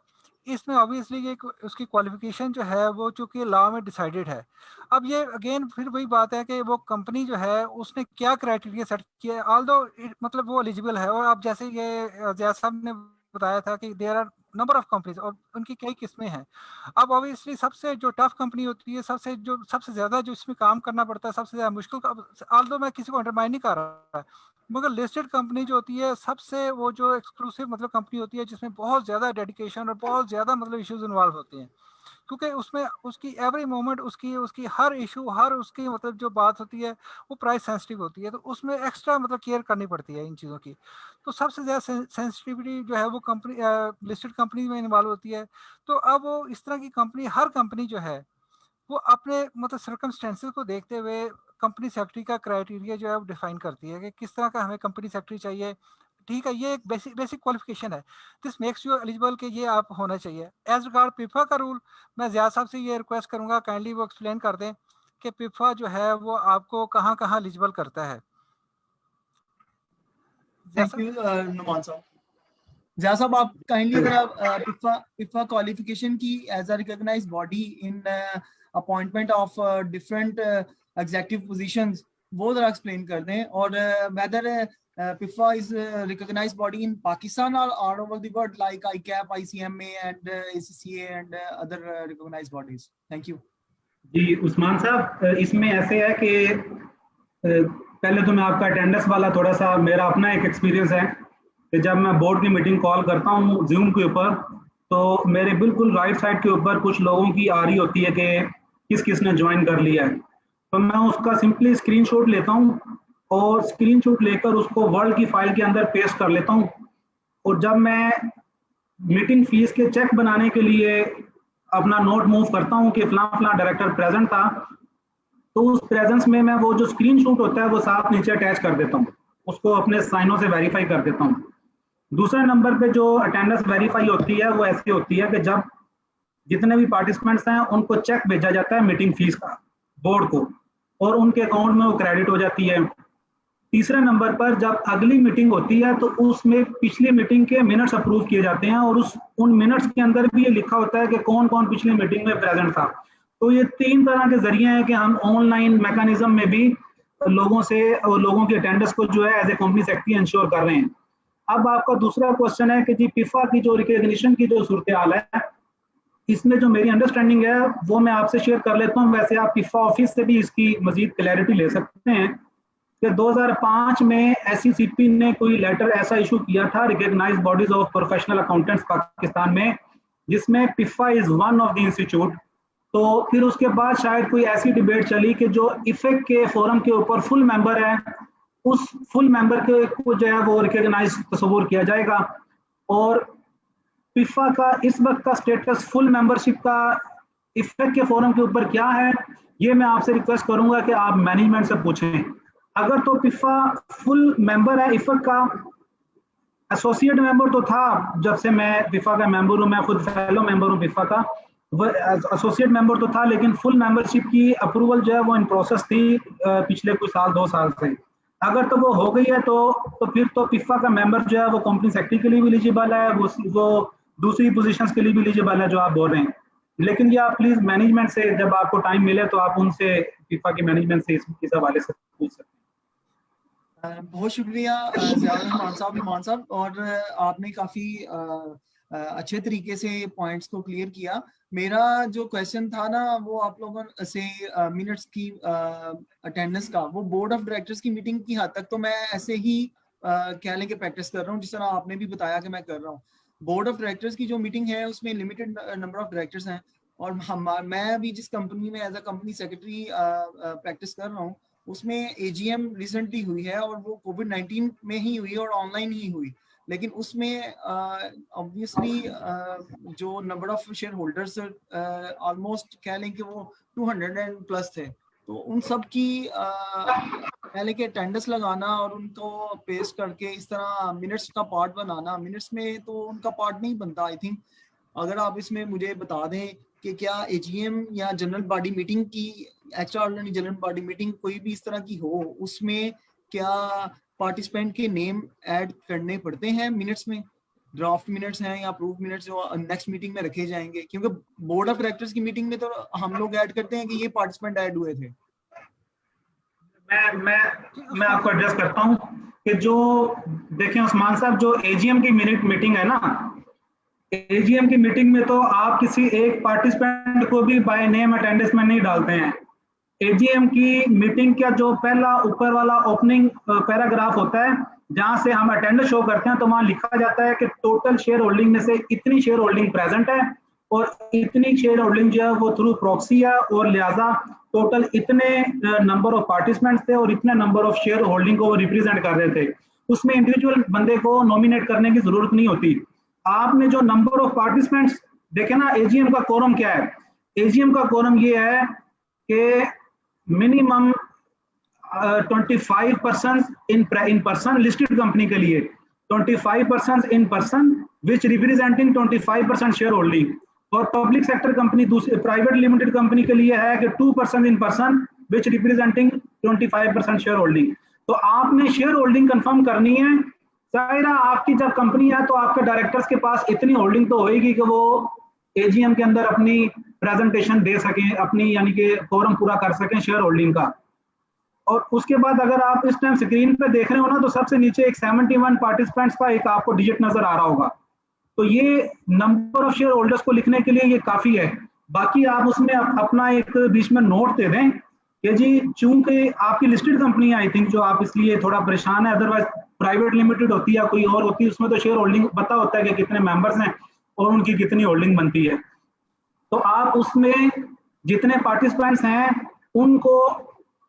इसमें ऑब्वियसली एक उसकी क्वालिफिकेशन जो है वो चूंकि लॉ में डिसाइडेड है। अब ये अगेन फिर वही बात है कि वो कंपनी जो है उसने क्या क्राइटेरिया सेट किया है, ऑल्दो मतलब वो एलिजिबल है। और आप जैसे ये जैसा साहब ने बताया था कि there are number of companies और उनकी कई किस्में हैं। अब ऑब्वियसली सबसे जो टफ कंपनी होती है, सबसे ज्यादा जो इसमें काम करना पड़ता है, सबसे ज्यादा मुश्किल, ऑल्दो मैं किसी को अंडरमाइन नहीं कर रहा, मगर लिस्टेड कंपनी जो होती है सबसे वो जो एक्सक्लूसिव मतलब कंपनी होती है जिसमें बहुत ज्यादा डेडिकेशन और बहुत ज्यादा मतलब इश्यूज इन्वॉल्व होते हैं, क्योंकि उसमें उसकी एवरी मोमेंट उसकी उसकी हर इशू हर उसकी मतलब जो बात होती है वो प्राइस सेंसिटिव होती है, तो उसमें एक्स्ट्रा मतलब केयर करनी पड़ती है इन चीज़ों की। तो सबसे ज़्यादा सेंसिटिविटी जो है वो कंपनी लिस्टेड कंपनी में इन्वॉल्व होती है। तो अब वो इस तरह की कंपनी, हर कंपनी जो है वो अपने मतलब सर्कमस्टेंसेस को देखते हुए कंपनी सेक्रेटरी का क्राइटेरिया जो है वो डिफाइन करती है कि किस तरह का हमें कंपनी सेक्रेटरी चाहिए। ठीक है, ये एक बेसिक क्वालिफिकेशन है, दिस मेक्स यू एलिजिबल कि ये आप होना चाहिए। एज रिगार्ड पिफा का रूल, मैं ज़िया साहब से ये रिक्वेस्ट करूंगा काइंडली वो एक्सप्लेन कर दें कि पिफा जो है वो आपको कहाँ कहाँ एलिजिबल करता है। थैंक यू नुमान साहब। ज़िया साहब, आप काइंडली अगर आप पिफा क्वालिफिकेशन की as a recognised body in appointment of different executive positions वो जरा एक्सप्लेन कर दें, और whether PIFA is recognised body in Pakistan और all over the world like ICAP, ICMA and ACCA and other recognised bodies. Thank you. जी उस्मान साहब, इसमें ऐसे है कि पहले तो मैं आपका अटेंडेंस वाला थोड़ा सा मेरा अपना एक एक्सपीरियंस है कि जब मैं बोर्ड की मीटिंग कॉल करता हूँ जूम के ऊपर, तो मेरे बिल्कुल राइट साइड के ऊपर कुछ लोगों की आ रही होती है कि किस किस ने ज्वाइन कर लिया है। तो मैं उसका सिंपली स्क्रीनशॉट लेता हूँ और स्क्रीनशॉट लेकर उसको वर्ड की फाइल के अंदर पेस्ट कर लेता हूँ। और जब मैं मीटिंग फीस के चेक बनाने के लिए अपना नोट मूव करता हूँ कि फलां फलां डायरेक्टर प्रेजेंट था, तो उस प्रेजेंस में मैं वो जो स्क्रीनशॉट होता है वो साथ नीचे अटैच कर देता हूँ, उसको अपने साइनों से वेरीफाई कर देता हूँ। दूसरे नंबर पे जो अटेंडेंस वेरीफाई होती है वो ऐसी होती है कि जब जितने भी पार्टिसिपेंट्स हैं उनको चेक भेजा जाता है मीटिंग फीस का बोर्ड को, और उनके अकाउंट में वो क्रेडिट हो जाती है। तीसरे नंबर पर जब अगली मीटिंग होती है तो उसमें पिछली मीटिंग के मिनट्स अप्रूव किए जाते हैं, और उन मिनट्स के अंदर भी ये लिखा होता है कि कौन कौन पिछली मीटिंग में प्रेजेंट था। तो ये 3 तरह के जरिए हैं कि हम ऑनलाइन मैकेनिज्म में भी लोगों से और लोगों की अटेंडेंस को जो है as a company secretary ensure कर रहे हैं। अब आपका दूसरा क्वेश्चन है कि जी पिफा की जो रिकॉग्निशन की जो सूरत हाल है, इसमें जो मेरी अंडरस्टैंडिंग है वो मैं आपसे शेयर कर लेता हूँ। वैसे आप पिफा ऑफिस से भी इसकी मजीद क्लैरिटी ले सकते हैं कि 2005 में SECP ने कोई लेटर ऐसा इशू किया था recognised bodies of professional accountants Pakistan में, जिसमें PIFA is one of the institute. तो फिर उसके बाद शायद कोई ऐसी डिबेट चली कि जो इफेक्ट के फोरम के ऊपर फुल मेंबर है, उस फुल मेंबर को जो है वो रिकॉग्नाइज तस्वूर किया जाएगा। और पिफा का इस वक्त का स्टेटस फुल मेंबरशिप का इफेक्ट के फोरम के ऊपर क्या है, ये मैं आपसे रिक्वेस्ट करूंगा कि आप मैनेजमेंट से पूछें। अगर तो पिफा फुल मेंबर है इफेक्ट का, एसोसिएट मेंबर तो था जब से मैं पिफा का मेंबर हूं, मैं खुद फेलो मेंबर हूं पिफा का, एसोसिएट मेंबर तो था, लेकिन फुल मेंबरशिप की अप्रूवल जो है वो इन प्रोसेस थी पिछले कुछ साल 2 साल से। अगर तो वो हो गई है तो फिर तो पिफा का मेंबर जो है वो कंपनी सेक्रेटरी के लिए भी एलिजिबल है, वो दूसरी पोजीशंस के लिए भी एलिजिबल है जो आप बोल रहे हैं। लेकिन ये आप प्लीज मैनेजमेंट से जब आपको टाइम मिले तो आप उनसे पिफा की मैनेजमेंट से इस हवाले से पूछ सकते हैं। बहुत शुक्रिया ज़ियाउर रहमान साहब, और आपने काफ़ी अच्छे तरीके से पॉइंट्स को क्लियर किया। मेरा जो क्वेश्चन था ना वो आप लोगों से मिनट्स की अटेंडेंस का, वो बोर्ड ऑफ डायरेक्टर्स की मीटिंग की हद तक तो मैं ऐसे ही कह लें कि प्रैक्टिस कर रहा हूँ, जिस तरह आपने भी बताया कि मैं कर रहा हूँ। बोर्ड ऑफ डायरेक्टर्स की जो मीटिंग है उसमें लिमिटेड नंबर ऑफ डायरेक्टर्स हैं, और मैं अभी जिस कंपनी में as a company secretary practice कर रहा हूँ उसमें AGM रिसेंटली हुई है, और वो कोविड-19 में ही हुई और ऑनलाइन ही हुई। लेकिन उसमें ऑब्वियसली जो number of share holders almost कह लें कि वो 200+ थे, तो उन सब की कह लें कि अटेंडेंस लगाना और उनको पेस्ट करके इस तरह मिनट्स का पार्ट बनाना, मिनट्स में तो उनका पार्ट नहीं बनता। आई थिंक अगर आप इसमें मुझे बता दें कि क्या AGM या जनरल बॉडी मीटिंग की, एक्स्ट्राऑर्डिनरी जनरल बॉडी मीटिंग कोई भी इस तरह की हो, उसमें क्या पार्टिसिपेंट के नेम ऐड करने पड़ते हैं मिनट्स में? ड्राफ्ट मिनट्स हैं या अप्रूव मिनट्स जो नेक्स्ट मीटिंग में रखे जाएंगे? क्योंकि बोर्ड ऑफ डायरेक्टर्स की मीटिंग में तो हम लोग ऐड करते हैं कि ये पार्टिसिपेंट ऐड हुए थे। मैं आपको एड्रेस करता हूँ कि जो देखें उस्मान साहब, जो एजीएम की मीटिंग है ना, एजीएम की मीटिंग में तो आप किसी एक पार्टिसिपेंट को भी बाय नेम अटेंडेंस में नहीं डालते हैं। एजीएम की मीटिंग का जो पहला ऊपर वाला ओपनिंग पैराग्राफ होता है, जहां से हम अटेंडेंस शो करते हैं, तो वहां लिखा जाता है कि टोटल शेयर होल्डिंग में से इतनी शेयर होल्डिंग प्रेजेंट है और इतनी शेयर होल्डिंग जो है वो थ्रू प्रॉक्सी है, और लिहाजा टोटल इतने नंबर ऑफ पार्टिसिपेंट्स थे और इतने नंबर ऑफ शेयर होल्डिंग को वो रिप्रेजेंट कर रहे थे। उसमें इंडिविजुअल बंदे को नॉमिनेट करने की जरूरत नहीं होती। आपने जो नंबर ऑफ पार्टिसिपेंट्स देखे ना, एजीएम का कोरम क्या है? एजीएम का कोरम ये है कि minimum 25% in person listed company के लिए 25% in person which representing 25% share holding, और पब्लिक सेक्टर कंपनी दूसरी प्राइवेट लिमिटेड कंपनी के लिए है कि 2% in person which representing 25% share holding. तो आपने शेयर होल्डिंग कंफर्म करनी है। जाहिर है आपकी जब कंपनी है तो आपके डायरेक्टर्स के पास इतनी होल्डिंग तो होएगी कि वो एजीएम के अंदर अपनी प्रेजेंटेशन दे सकें, अपनी यानी कि फॉर्म पूरा कर सकें शेयर होल्डिंग का। और उसके बाद अगर आप इस टाइम स्क्रीन पे देख रहे हो ना, तो सबसे नीचे एक 71 पार्टिसिपेंट्स का एक आपको डिजिट नजर आ रहा होगा। तो ये नंबर ऑफ शेयर होल्डर्स को लिखने के लिए ये काफी है। बाकी आप उसमें अपना एक बीच में नोट दे दें कि जी चूंकि आपकी लिस्टेड कंपनी है, आई थिंक जो आप इसलिए थोड़ा परेशान है, अदरवाइज प्राइवेट लिमिटेड होती है कोई और होती है, उसमें तो शेयर होल्डिंग पता होता है कि कितने मेंबर्स हैं और उनकी कितनी होल्डिंग बनती है। तो आप उसमें जितने पार्टिसिपेंट्स हैं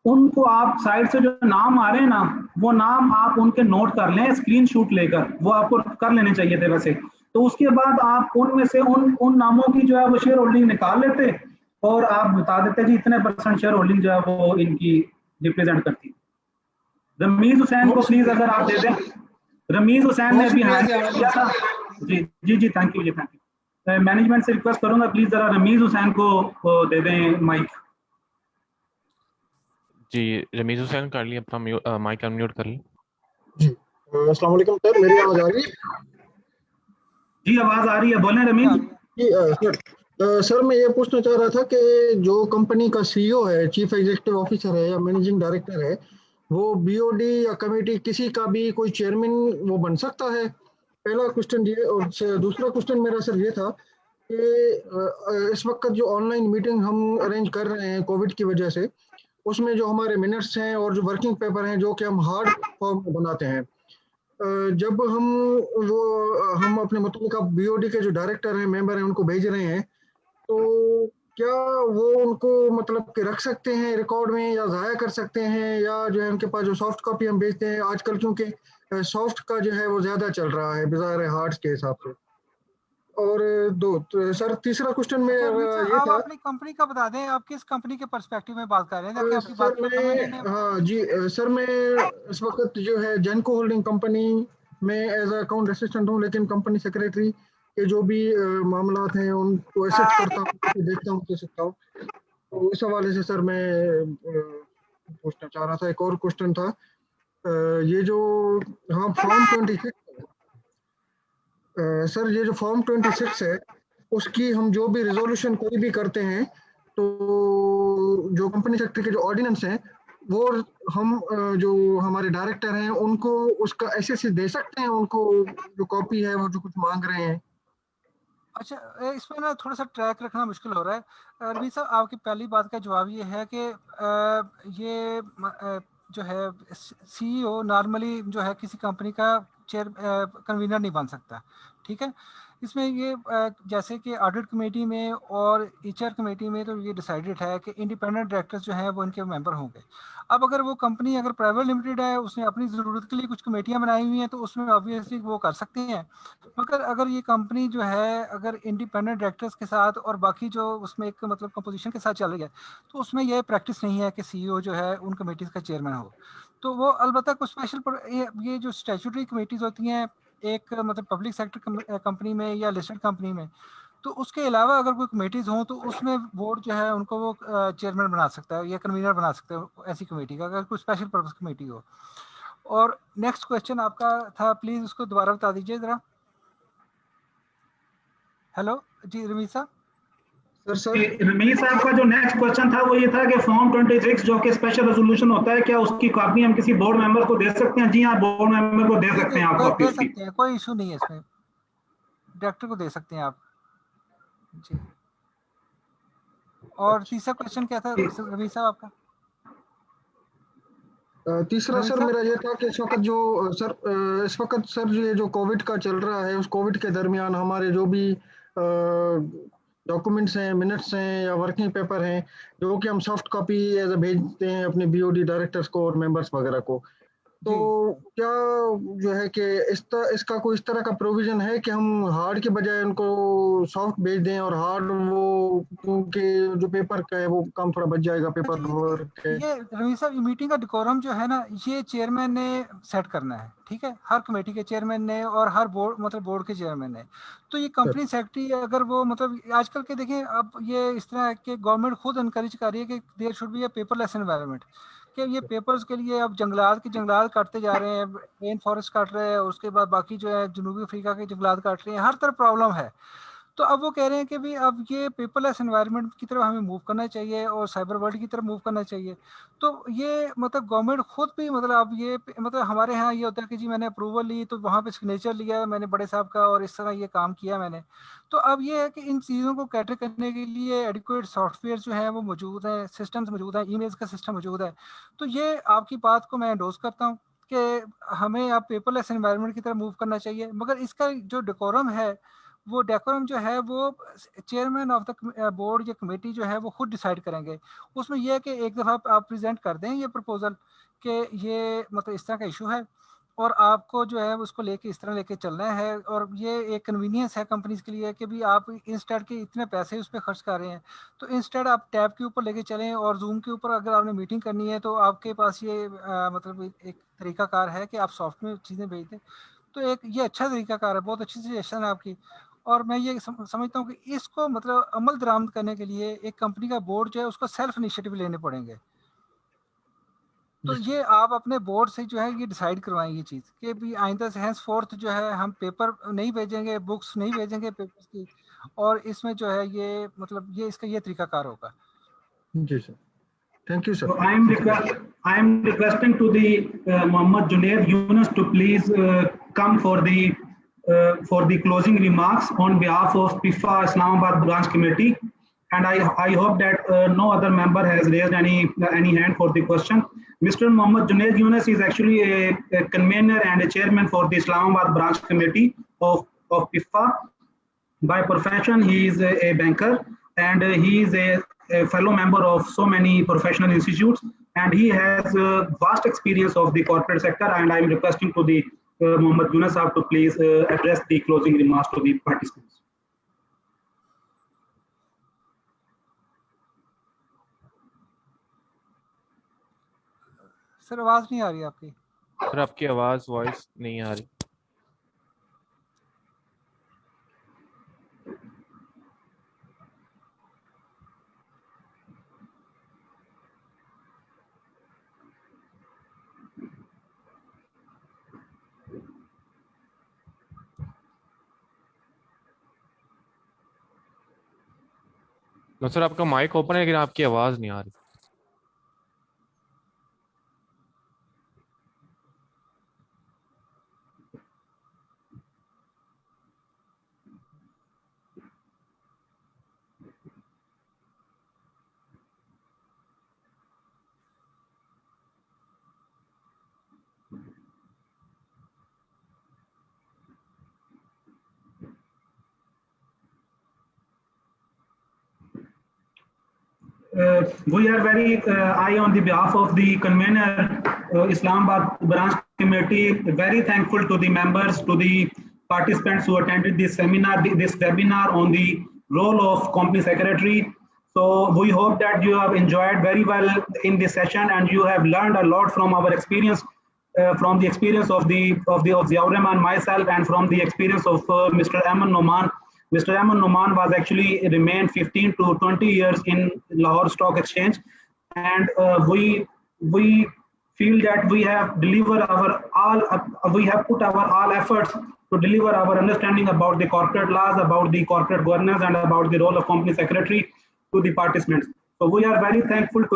उनको आप साइड से जो नाम आ रहे हैं ना, वो नाम आप उनके नोट कर लें स्क्रीनशॉट लेकर, वो आपको कर लेने चाहिए थे वैसे। तो उसके बाद आप उनमें से उन नामों की जो है वो शेयर होल्डिंग निकाल लेते और आप बता देते जी इतने % शेयर होल्डिंग जो है वो इनकी रिप्रेजेंट करती है। रमीज हुसैन को प्लीज अगर आप दे दें। रमीज हुसैन ने भी हैंड किया था। जी जी जी, थैंक यू जी, थैंक यू। मैनेजमेंट से रिक्वेस्ट करूंगा प्लीज जरा रमीज हुसैन को दे दें माइक। जी रमीज हुसैन कर लिया, अपना माइक अनम्यूट कर लें। जी अस्सलाम वालेकुम सर, मेरी आवाज आ रही है? जी आवाज आ रही है, बोलें रमीज जी। सर मैं ये पूछना चाह रहा था कि जो कंपनी का सीईओ है, चीफ एग्जीक्यूटिव ऑफिसर है या मैनेजिंग डायरेक्टर है, वो बीओडी या कमेटी किसी का भी कोई चेयरमैन वो बन सकता है? पहला क्वेश्चन ये। और दूसरा क्वेश्चन मेरा सर ये था कि इस वक्त जो ऑनलाइन मीटिंग हम अरेंज कर रहे हैं कोविड की वजह से, उसमें जो हमारे मिनट्स हैं और जो वर्किंग पेपर हैं जो कि हम हार्ड फॉर्म में बनाते हैं, जब हम अपने मुतल्लिका बीओडी के जो डायरेक्टर हैं, मेंबर हैं, उनको भेज रहे हैं, तो क्या वो उनको मतलब कि रख सकते हैं रिकॉर्ड में या ज़ाया कर सकते हैं, या जो है उनके पास जो सॉफ्ट कॉपी हम भेजते हैं आजकल, क्योंकि सॉफ्ट का जो है वो ज़्यादा चल रहा है बजाय हार्ड के हिसाब से। और तो सर तीसरा क्वेश्चन में ये आप था। अपनी कंपनी का बता दें, आप किस कंपनी के पर्सपेक्टिव में बात कर रहे हैं ताकि आपकी सर बात को समझने में। हाँ जी सर, मैं इस वक्त जो है जेनको होल्डिंग कंपनी में एज अकाउंट असिस्टेंट हूँ, लेकिन कंपनी सेक्रेटरी के जो भी मामलात हैं उनको असिस्ट करता हूँ, देखता हूँ, सकता हूँ। तो इस हवाले से सर मैं पूछना चाह रहा था। एक और क्वेश्चन था, ये जो हाँ फॉर्म 26 सर, ये जो फॉर्म 26 है, उसकी हम जो भी रिजोल्यूशन कोई भी करते हैं, तो जो कंपनी सेक्रेटरी के जो ऑर्डिनेंस हैं, वो हम जो हमारे डायरेक्टर हैं उनको उसका एसएससी दे सकते हैं, उनको जो कॉपी है वो जो कुछ मांग रहे हैं। अच्छा, इसमें ना थोड़ा सा ट्रैक रखना मुश्किल हो रहा है। रवि साहब, आपकी पहली बात का जवाब ये है कि ये जो है सीईओ नॉर्मली जो है किसी कंपनी का चेयर कन्वीनर नहीं बन सकता, ठीक है। इसमें ये जैसे कि ऑडिट कमेटी में और एचआर कमेटी में तो ये डिसाइडेड है कि इंडिपेंडेंट डायरेक्टर्स जो हैं वो इनके मेंबर होंगे। अब अगर वो कंपनी अगर प्राइवेट लिमिटेड है, उसने अपनी ज़रूरत के लिए कुछ कमेटियां बनाई हुई हैं, तो उसमें ऑब्वियसली वो कर सकते हैं। मगर अगर ये कंपनी जो है अगर इंडिपेंडेंट डायरेक्टर्स के साथ और बाकी जो उसमें एक मतलब कंपोजिशन के साथ चल रही है, तो उसमें यह प्रैक्टिस नहीं है कि सीईओ जो है उन कमेटीज़ का चेयरमैन हो। तो वो अलबत्ता कुछ स्पेशल ये जो स्टैट्यूटरी कमेटीज़ होती हैं एक मतलब पब्लिक सेक्टर कंपनी में या लिस्टेड कंपनी में, तो उसके अलावा अगर कोई कमेटीज़ हों तो उसमें बोर्ड जो है उनको वो चेयरमैन बना सकता है या कन्वीनर बना सकता है ऐसी कमेटी का, अगर कोई स्पेशल पर्पस कमेटी हो। और नेक्स्ट क्वेश्चन आपका था, प्लीज़ उसको दोबारा बता दीजिए ज़रा। हेलो जी रमीज साहब। रमीज साहब का जो नेक्स्ट क्वेश्चन था वो ये था कि फॉर्म 26 जो कि स्पेशल रेजोल्यूशन होता है, क्या उसकी कॉपी हम किसी बोर्ड मेंबर को दे सकते हैं? जी हाँ, बोर्ड मेंबर को दे सकते हैं आप कॉपी दे उसकी। सकते हैं, कोई इशू नहीं है इसमें, डायरेक्टर को दे सकते हैं आप जी। और तीसरा क्वेश्चन क्या था रमीज साहब आपका? तीसरा सर मेरा ये था कि इस वक्त जो सर ये जो कोविड का चल रहा है, उस कोविड के दरमियान हमारे जो भी डॉक्यूमेंट्स हैं, मिनट्स हैं या वर्किंग पेपर हैं, जो कि हम सॉफ्ट कॉपी एज भेजते हैं अपने बीओडी डायरेक्टर्स को और मेंबर्स वगैरह को, तो क्या जो है कि इसका कोई इस तरह का प्रोविजन है कि हम हार्ड के बजाय उनको सॉफ्ट भेज दें, और हार्ड वो क्योंकि जो पेपर का है वो काम थोड़ा बच जाएगा, पेपर वर्क है। ये रमीज साहब, ये मीटिंग का डिकोरम जो है ना, ये चेयरमैन ने सेट करना है, ठीक है, हर कमेटी के चेयरमैन ने और हर बोर्ड मतलब बोर्ड के चेयरमैन ने। तो ये कंपनी सेक्रेटरी अगर वो मतलब आजकल के देखें, अब ये इस तरह के गवर्नमेंट खुद इनकरेज कर रही है कि there should be a paperless environment, कि ये पेपर्स के लिए अब जंगलात काटते जा रहे हैं, रेन फॉरेस्ट काट रहे हैं, उसके बाद बाकी जो है जनूबी अफ्रीका के जंगलात काट रहे हैं, हर तरफ प्रॉब्लम है। तो अब वो कह रहे हैं कि भी अब ये पेपरलेस एनवायरनमेंट की तरफ हमें मूव करना चाहिए और साइबर वर्ल्ड की तरफ मूव करना चाहिए। तो ये मतलब गवर्नमेंट खुद भी मतलब अब ये मतलब हमारे यहाँ ये होता है कि जी मैंने अप्रूवल ली तो वहाँ पे सिग्नेचर लिया मैंने बड़े साहब का और इस तरह ये काम किया मैंने। तो अब ये है कि इन चीज़ों को कैटर करने के लिए एडिक्वेट सॉफ्टवेयर जो है वो मौजूद है, सिस्टम्स मौजूद है, ईमेल्स का सिस्टम मौजूद है। तो ये आपकी बात को मैं एंडोर्स करता हूँ कि हमें अब पेपरलेस एनवायरनमेंट की तरफ मूव करना चाहिए, मगर इसका जो डेकोरम है वो डेकोरम जो है वो चेयरमैन ऑफ द बोर्ड या कमेटी जो है वो खुद डिसाइड करेंगे। उसमें यह है कि एक दफ़ा आप प्रेजेंट कर दें ये प्रपोजल कि ये मतलब इस तरह का इशू है और आपको जो है उसको लेके इस तरह लेके चलना है, और ये एक कन्वीनियंस है कंपनीज के लिए कि भी आप इंस्टेड के इतने पैसे उस पर खर्च कर रहे हैं, तो इंस्टेड आप टैब के ऊपर लेके चलें और जूम के ऊपर अगर आपने मीटिंग करनी है तो आपके पास ये मतलब एक तरीकाकार है कि आप सॉफ्ट में चीज़ें भेज दें। तो एक ये अच्छा तरीकाकार है, बहुत अच्छी सजेशन है आपकी। और मैं ये समझता हूँ कि इसको मतलब अमल दरामद करने के लिए एक कंपनी का बोर्ड जो है उसको सेल्फ इनिशिएटिव लेने पड़ेंगे। तो ये आप अपने बोर्ड से जो है ये डिसाइड करवाएं ये चीज़ कि भी आइंदा से हैंस फोर्थ जो है हम पेपर नहीं भेजेंगे, बुक्स नहीं भेजेंगे पेपर्स की, और इसमें जो है ये मतलब ये इसका ये तरीकाकार होगा। जी sir, thank you sir. So I am requesting to the Mohammad Junaid Yunus to please come for the closing remarks on behalf of PIFA Islamabad branch committee, and I hope that no other member has raised any hand for the question. Mr. Mohammad Junaid Yunus is actually a convener and a chairman for the Islamabad branch committee of PIFA. By profession, he is a banker, and he is a fellow member of so many professional institutes, and he has vast experience of the corporate sector, and I am requesting to the Mohammad Yunus Saab to please address the closing remarks to the participants. Sir आवाज़ नहीं आ रही आपकी। Sir आपकी आवाज़ voice नहीं आ रही। तो sir आपका माइक ओपन है लेकिन आपकी आवाज़ नहीं आ रही। We are very, I on the behalf of the convener Islamabad branch committee, very thankful to the members, to the participants who attended this seminar, this webinar on the role of company secretary. So we hope that you have enjoyed very well in this session and you have learned a lot from our experience, from the experience of Ziaur Rahman, myself, and from the experience of Mr. Aman Noman. Mr. Aman Noman was actually remained 15 to 20 years in Lahore Stock Exchange, and we feel that we have delivered we have put our all efforts to deliver our understanding about the corporate laws, about the corporate governance, and about the role of company secretary to the participants. So we are very thankful to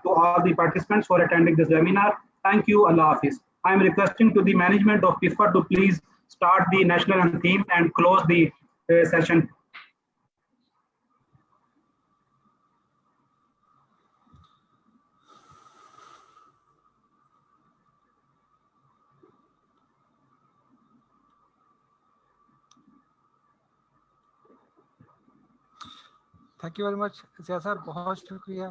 all the participants for attending this webinar. Thank you. Allah Hafiz. I am requesting to the management of PIFA to please start the national anthem and close the session. Thank you very much Zia साहब, बहुत शुक्रिया।